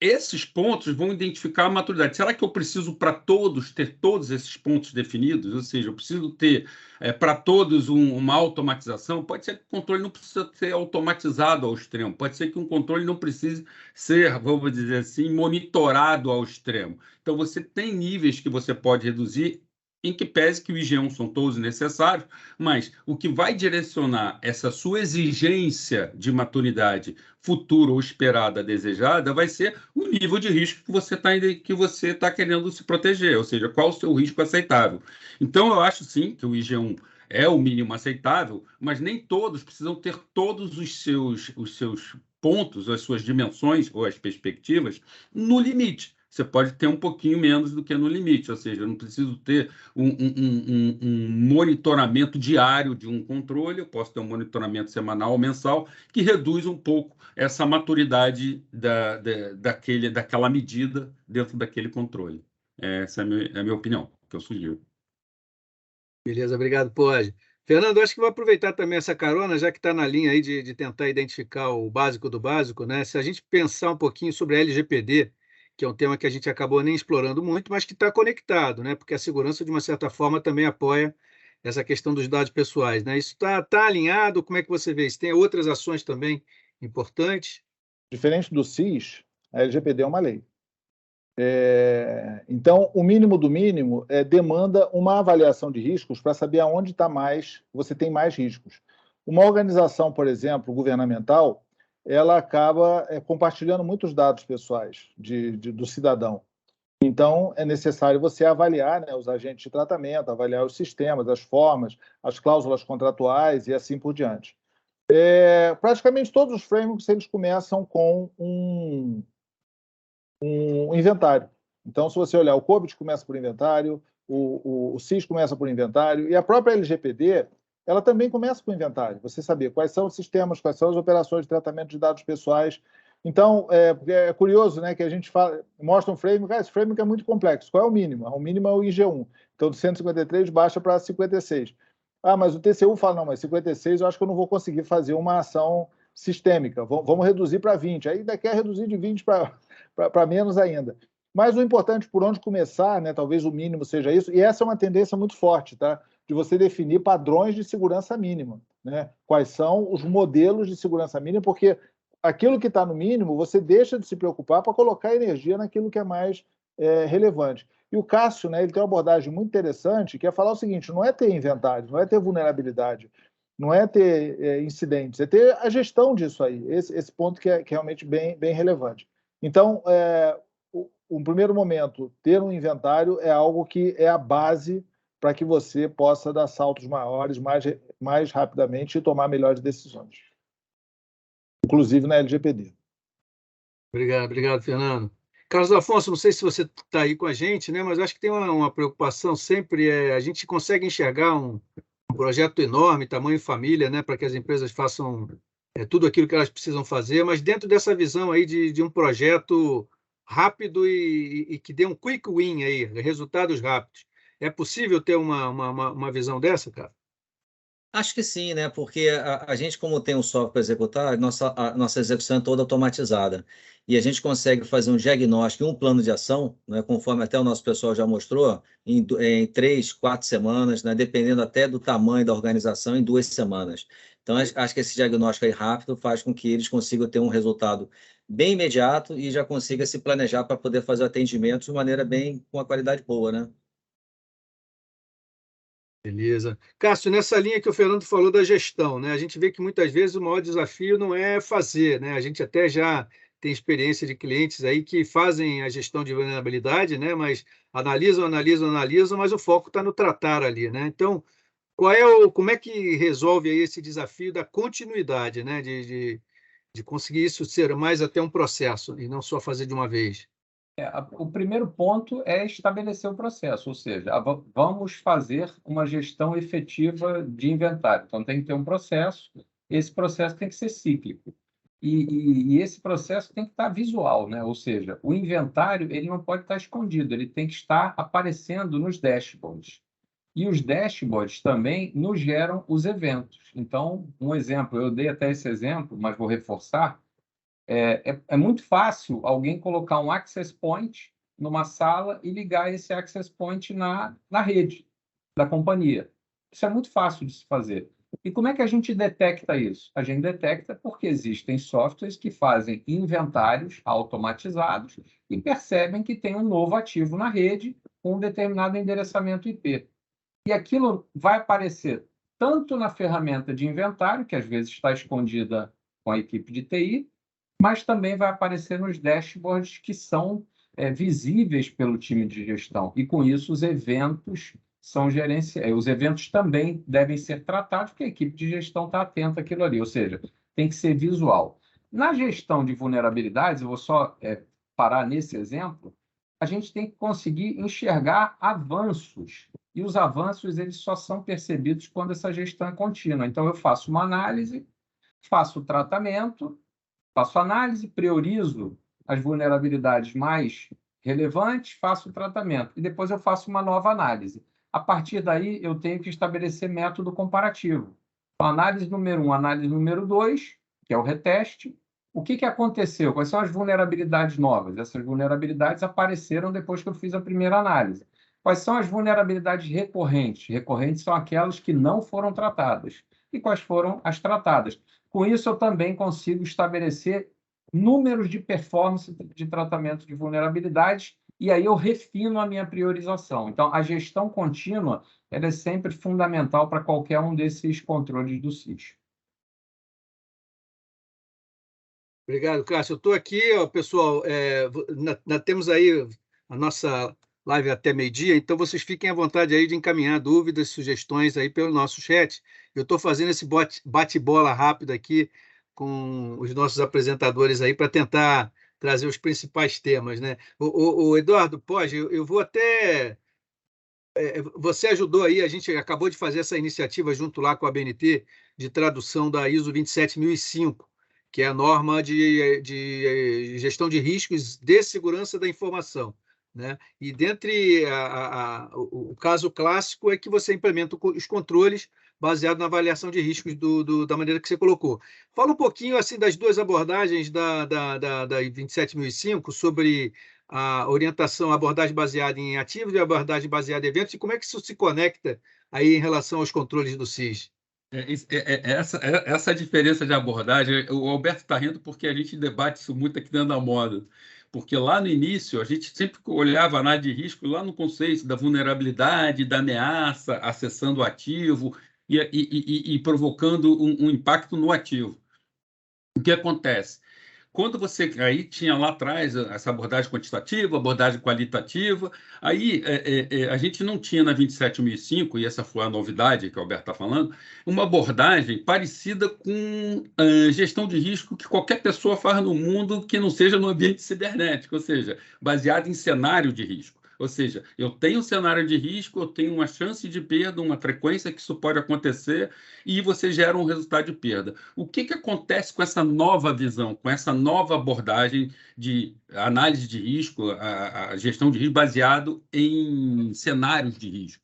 esses pontos vão identificar a maturidade. Será que eu preciso para todos ter todos esses pontos definidos? Ou seja, eu preciso ter para todos uma automatização? Pode ser que o controle não precisa ser automatizado ao extremo. Pode ser que um controle não precise ser, vamos dizer assim, monitorado ao extremo. Então, você tem níveis que você pode reduzir em que pese que o IG1 são todos necessários, mas o que vai direcionar essa sua exigência de maturidade futura ou esperada, desejada, vai ser o nível de risco que você está querendo se proteger, ou seja, qual o seu risco aceitável. Então, eu acho sim que o IG1 é o mínimo aceitável, mas nem todos precisam ter todos os seus pontos, as suas dimensões ou as perspectivas no limite. Você pode ter um pouquinho menos do que no limite, ou seja, eu não preciso ter um monitoramento diário de um controle, eu posso ter um monitoramento semanal ou mensal, que reduz um pouco essa maturidade daquela medida dentro daquele controle. Essa é a minha opinião, que eu sugiro. Beleza, obrigado, Pode. Fernando, acho que vou aproveitar também essa carona, já que está na linha aí de tentar identificar o básico do básico, né? Se a gente pensar um pouquinho sobre a LGPD, que é um tema que a gente acabou nem explorando muito, mas que está conectado, né? Porque a segurança, de uma certa forma, também apoia essa questão dos dados pessoais, né? Isso está alinhado? Como é que você vê isso? Tem outras ações também importantes? Diferente do CIS, a LGPD é uma lei. Então, o mínimo do mínimo demanda uma avaliação de riscos para saber aonde você tem mais riscos. Uma organização, por exemplo, governamental, ela acaba compartilhando muitos dados pessoais do cidadão. Então, é necessário você avaliar, né, os agentes de tratamento, avaliar os sistemas, as formas, as cláusulas contratuais e assim por diante. Praticamente todos os frameworks eles começam com um inventário. Então, se você olhar, o COBIT começa por inventário, o CIS começa por inventário, e a própria LGPD, ela também começa por inventário. Você saber quais são os sistemas, quais são as operações de tratamento de dados pessoais. Então, é curioso, né, que a gente mostra um framework, esse framework é muito complexo. Qual é o mínimo? O mínimo é o IG1. Então, de 153 baixa para 56. Mas o TCU fala, não, mas 56 eu acho que eu não vou conseguir fazer uma ação sistêmica. Vamos reduzir para 20. Aí ainda quer reduzir de 20 para menos ainda. Mas o importante, por onde começar, né, talvez o mínimo seja isso, e essa é uma tendência muito forte, tá? De você definir padrões de segurança mínima, né? Quais são os modelos de segurança mínima, porque aquilo que está no mínimo, você deixa de se preocupar para colocar energia naquilo que é mais relevante. E o Cássio, né, ele tem uma abordagem muito interessante, que é falar o seguinte, não é ter inventário, não é ter vulnerabilidade, não é ter incidentes, é ter a gestão disso aí, esse ponto que é realmente bem relevante. Então, um primeiro momento, ter um inventário é algo que é a base para que você possa dar saltos maiores mais rapidamente e tomar melhores decisões, inclusive na LGPD. Obrigado, Fernando. Carlos Afonso, não sei se você está aí com a gente, né? Mas acho que tem uma preocupação sempre, a gente consegue enxergar um projeto enorme, tamanho família, né? Para que as empresas façam tudo aquilo que elas precisam fazer, mas dentro dessa visão aí de um projeto rápido e que dê um quick win aí, resultados rápidos. É possível ter uma visão dessa, cara? Acho que sim, né? Porque a gente, como tem um software para executar, a nossa execução é toda automatizada. E a gente consegue fazer um diagnóstico e um plano de ação, né, conforme até o nosso pessoal já mostrou, em 3, 4 semanas, né, dependendo até do tamanho da organização, em 2 semanas. Então, acho que esse diagnóstico aí rápido faz com que eles consigam ter um resultado bem imediato e já consiga se planejar para poder fazer o atendimento de maneira com uma qualidade boa, né? Beleza. Cássio, nessa linha que o Fernando falou da gestão, né? A gente vê que muitas vezes o maior desafio não é fazer, né? A gente até já tem experiência de clientes aí que fazem a gestão de vulnerabilidade, né? Mas analisam, mas o foco está no tratar ali, né? Então, como é que resolve aí esse desafio da continuidade, né? De conseguir isso ser mais até um processo e não só fazer de uma vez? O primeiro ponto é estabelecer o processo, ou seja, vamos fazer uma gestão efetiva de inventário. Então, tem que ter um processo, esse processo tem que ser cíclico. E esse processo tem que estar visual, né? Ou seja, o inventário ele não pode estar escondido, ele tem que estar aparecendo nos dashboards. E os dashboards também nos geram os eventos. Então, um exemplo, eu dei até esse exemplo, mas vou reforçar, é muito fácil alguém colocar um access point numa sala e ligar esse access point na rede da companhia. Isso é muito fácil de se fazer. E como é que a gente detecta isso? A gente detecta porque existem softwares que fazem inventários automatizados e percebem que tem um novo ativo na rede com um determinado endereçamento IP. E aquilo vai aparecer tanto na ferramenta de inventário, que às vezes está escondida com a equipe de TI, mas também vai aparecer nos dashboards que são visíveis pelo time de gestão. E, com isso, os eventos são gerenciados. Os eventos também devem ser tratados, porque a equipe de gestão está atenta àquilo ali, ou seja, tem que ser visual. Na gestão de vulnerabilidades, eu vou só parar nesse exemplo, a gente tem que conseguir enxergar avanços. E os avanços eles só são percebidos quando essa gestão é contínua. Então, eu faço uma análise, faço o tratamento, faço análise, priorizo as vulnerabilidades mais relevantes, faço o tratamento. E depois eu faço uma nova análise. A partir daí, eu tenho que estabelecer método comparativo. Então, análise número 1, análise número 2, que é o reteste. O que aconteceu? Quais são as vulnerabilidades novas? Essas vulnerabilidades apareceram depois que eu fiz a primeira análise. Quais são as vulnerabilidades recorrentes? Recorrentes são aquelas que não foram tratadas. E quais foram as tratadas? Com isso, eu também consigo estabelecer números de performance de tratamento de vulnerabilidades e aí eu refino a minha priorização. Então, a gestão contínua ela é sempre fundamental para qualquer um desses controles do SIS. Obrigado, Cássio. Eu estou aqui, ó, pessoal, temos aí a nossa live até meio-dia, então vocês fiquem à vontade aí de encaminhar dúvidas, sugestões aí pelo nosso chat. Eu estou fazendo esse bate-bola rápido aqui com os nossos apresentadores aí para tentar trazer os principais temas, né? O Eduardo, pode, eu vou até... Você ajudou aí, a gente acabou de fazer essa iniciativa junto lá com a ABNT de tradução da ISO 27005, que é a norma de gestão de riscos de segurança da informação, né? E dentre o caso clássico é que você implementa os controles baseado na avaliação de riscos da maneira que você colocou. Fala um pouquinho assim das duas abordagens da 27005 sobre a orientação, a abordagem baseada em ativos e a abordagem baseada em eventos, e como é que isso se conecta aí em relação aos controles do SIS? Essa diferença de abordagem, o Alberto está rindo porque a gente debate isso muito aqui dentro da moda. Porque lá no início, a gente sempre olhava a análise de risco lá no conceito da vulnerabilidade, da ameaça, acessando o ativo e provocando um impacto no ativo. O que acontece? Quando você aí tinha lá atrás essa abordagem quantitativa, abordagem qualitativa, aí a gente não tinha na 27005, e essa foi a novidade que o Alberto está falando, uma abordagem parecida com gestão de risco que qualquer pessoa faz no mundo que não seja no ambiente cibernético, ou seja, baseado em cenário de risco. Ou seja, eu tenho um cenário de risco, eu tenho uma chance de perda, uma frequência que isso pode acontecer, e você gera um resultado de perda. O que acontece com essa nova visão, com essa nova abordagem de análise de risco, a gestão de risco baseado em cenários de risco?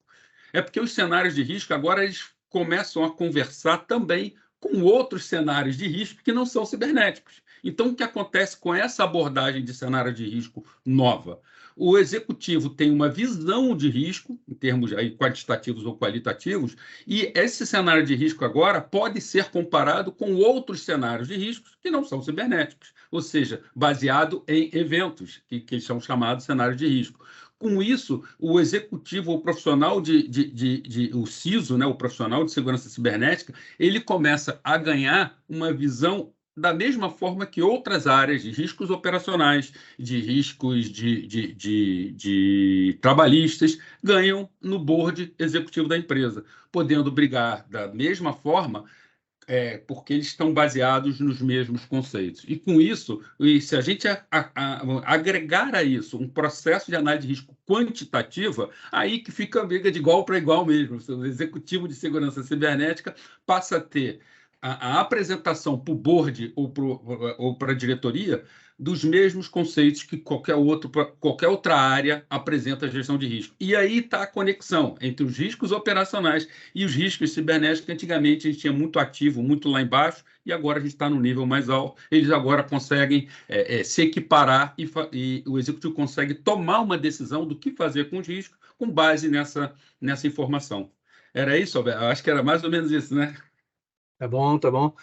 É porque os cenários de risco agora eles começam a conversar também com outros cenários de risco que não são cibernéticos. Então, o que acontece com essa abordagem de cenário de risco nova? O executivo tem uma visão de risco, em termos aí quantitativos ou qualitativos, e esse cenário de risco agora pode ser comparado com outros cenários de riscos que não são cibernéticos, ou seja, baseado em eventos, que são chamados cenários de risco. Com isso, o executivo, o profissional o CISO, né, o profissional de segurança cibernética, ele começa a ganhar uma visão da mesma forma que outras áreas de riscos operacionais, de riscos de trabalhistas, ganham no board executivo da empresa, podendo brigar da mesma forma, porque eles estão baseados nos mesmos conceitos. E com isso, se a gente agregar a isso um processo de análise de risco quantitativa, aí que fica a briga de igual para igual mesmo. O executivo de segurança cibernética passa a ter a apresentação para o board ou para a diretoria dos mesmos conceitos que qualquer outra área apresenta a gestão de risco. E aí está a conexão entre os riscos operacionais e os riscos cibernéticos, que antigamente a gente tinha muito ativo, muito lá embaixo, e agora a gente está no nível mais alto. Eles agora conseguem se equiparar e o executivo consegue tomar uma decisão do que fazer com os riscos com base nessa informação. Era isso, Alberto? Acho que era mais ou menos isso, né? Tá bom, tá bom.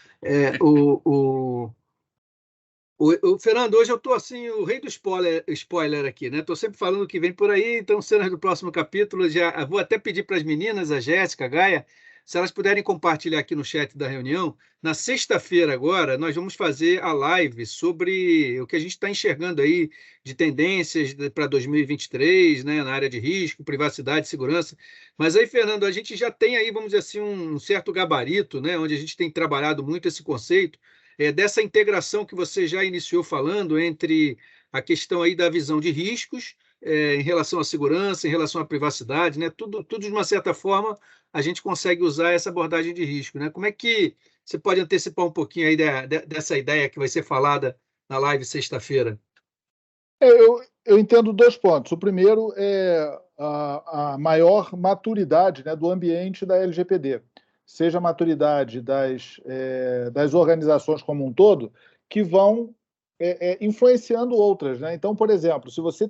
Fernando, hoje eu estou assim, o rei do spoiler aqui, né? Estou sempre falando o que vem por aí, então cenas do próximo capítulo, já vou até pedir para as meninas, a Jéssica, a Gaia, se elas puderem compartilhar aqui no chat da reunião. Na sexta-feira agora, nós vamos fazer a live sobre o que a gente está enxergando aí de tendências para 2023, né, na área de risco, privacidade, segurança. Mas aí, Fernando, a gente já tem aí, vamos dizer assim, um certo gabarito, né, onde a gente tem trabalhado muito esse conceito dessa integração que você já iniciou falando entre a questão aí da visão de riscos em relação à segurança, em relação à privacidade, né? Tudo de uma certa forma a gente consegue usar essa abordagem de risco, né? Como é que você pode antecipar um pouquinho aí dessa ideia que vai ser falada na live sexta-feira? Eu entendo 2 pontos. O primeiro é a maior maturidade, né, do ambiente da LGPD, seja a maturidade das organizações como um todo, que vão influenciando outras, né? Então, por exemplo, se você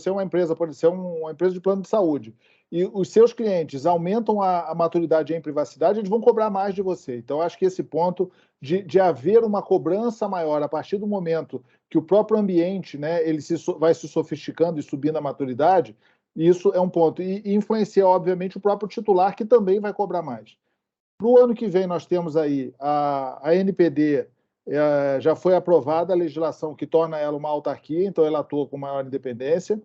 é uma empresa, pode ser uma empresa de plano de saúde, e os seus clientes aumentam a maturidade em privacidade, eles vão cobrar mais de você. Então, acho que esse ponto de haver uma cobrança maior a partir do momento que o próprio ambiente, né, ele vai se sofisticando e subindo a maturidade, isso é um ponto. E influencia, obviamente, o próprio titular, que também vai cobrar mais. Para o ano que vem, nós temos aí a NPD, já foi aprovada a legislação que torna ela uma autarquia, então ela atua com maior independência.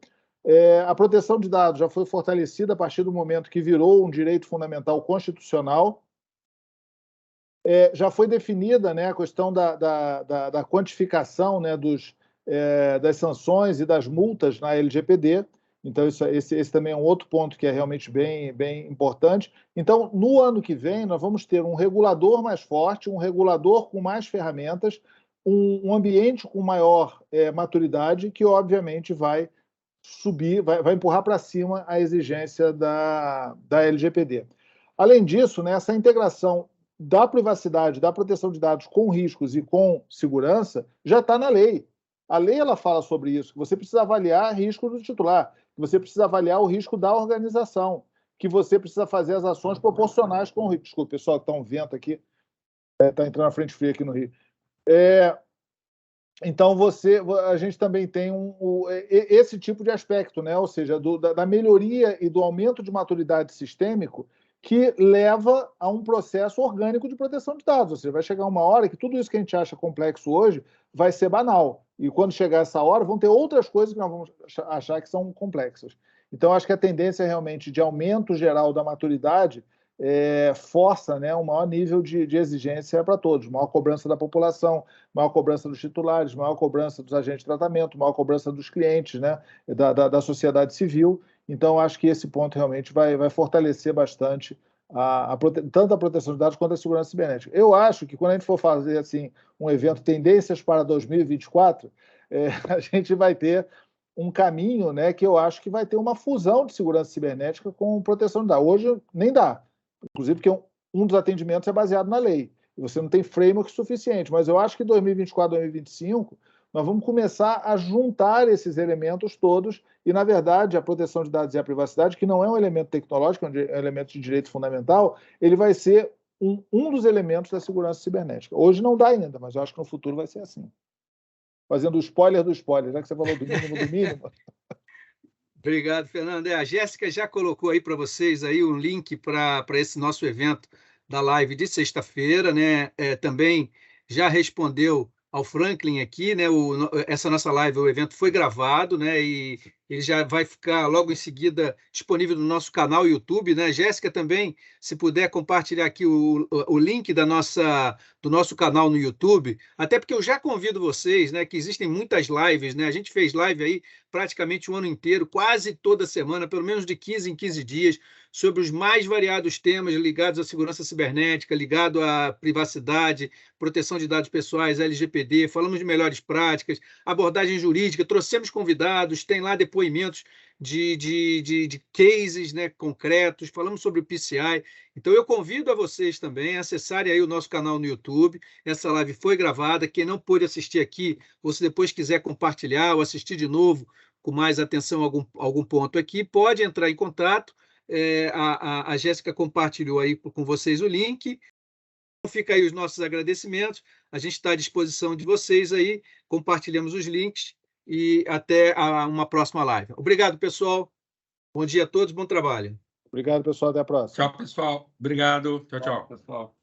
A proteção de dados já foi fortalecida a partir do momento que virou um direito fundamental constitucional. Já foi definida, né, a questão da quantificação, né, das sanções e das multas na LGPD. Então, esse também é um outro ponto que é realmente bem, bem importante. Então, no ano que vem, nós vamos ter um regulador mais forte, um regulador com mais ferramentas, um ambiente com maior maturidade, que, obviamente, vai subir, vai empurrar para cima a exigência da LGPD. Além disso, né, essa integração da privacidade, da proteção de dados com riscos e com segurança já está na lei. A lei ela fala sobre isso, que você precisa avaliar risco do titular, que você precisa avaliar o risco da organização, que você precisa fazer as ações proporcionais com o risco. Desculpa, pessoal, está um vento aqui, está entrando na frente fria aqui no Rio. Então, a gente também tem esse tipo de aspecto, né? Ou seja, da melhoria e do aumento de maturidade sistêmico, que leva a um processo orgânico de proteção de dados. Ou seja, vai chegar uma hora que tudo isso que a gente acha complexo hoje vai ser banal. E quando chegar essa hora, vão ter outras coisas que nós vamos achar que são complexas. Então, acho que a tendência realmente de aumento geral da maturidade força, né, um maior nível de exigência para todos, maior cobrança da população, maior cobrança dos titulares, maior cobrança dos agentes de tratamento, maior cobrança dos clientes, né, da sociedade civil. Então, acho que esse ponto realmente vai fortalecer bastante tanto a proteção de dados quanto a segurança cibernética. Eu acho que quando a gente for fazer assim, um evento Tendências para 2024, a gente vai ter um caminho, né, que eu acho que vai ter uma fusão de segurança cibernética com proteção de dados. Hoje nem dá, inclusive porque um dos atendimentos é baseado na lei, e você não tem framework suficiente, mas eu acho que 2024, 2025, nós vamos começar a juntar esses elementos todos e, na verdade, a proteção de dados e a privacidade, que não é um elemento tecnológico, é um elemento de direito fundamental, ele vai ser um dos elementos da segurança cibernética. Hoje não dá ainda, mas eu acho que no futuro vai ser assim. Fazendo o spoiler do spoiler, já que você falou do mínimo do mínimo. Obrigado, Fernando. A Jéssica já colocou aí para vocês aí um link para esse nosso evento da live de sexta-feira, né? Também já respondeu ao Franklin aqui, né? Essa nossa live, o evento foi gravado, né? E ele já vai ficar logo em seguida disponível no nosso canal YouTube, né? Jéssica também, se puder compartilhar aqui o link do nosso canal no YouTube, até porque eu já convido vocês, né? Que existem muitas lives, né? A gente fez live aí praticamente o ano inteiro, quase toda semana, pelo menos de 15 em 15 dias, sobre os mais variados temas ligados à segurança cibernética, ligado à privacidade, proteção de dados pessoais, LGPD, falamos de melhores práticas, abordagem jurídica, trouxemos convidados, tem lá depoimentos de cases, né, concretos, falamos sobre o PCI. Então, eu convido a vocês também a acessarem aí o nosso canal no YouTube. Essa live foi gravada. Quem não pôde assistir aqui, ou se depois quiser compartilhar ou assistir de novo com mais atenção algum ponto aqui, pode entrar em contato. A Jéssica compartilhou aí com vocês o link. fica aí os nossos agradecimentos. A gente está à disposição de vocês aí. Compartilhamos os links e até uma próxima live. Obrigado, pessoal. Bom dia a todos, bom trabalho. Obrigado, pessoal. Até a próxima. Tchau, pessoal. Obrigado. Tchau, tchau. Pessoal.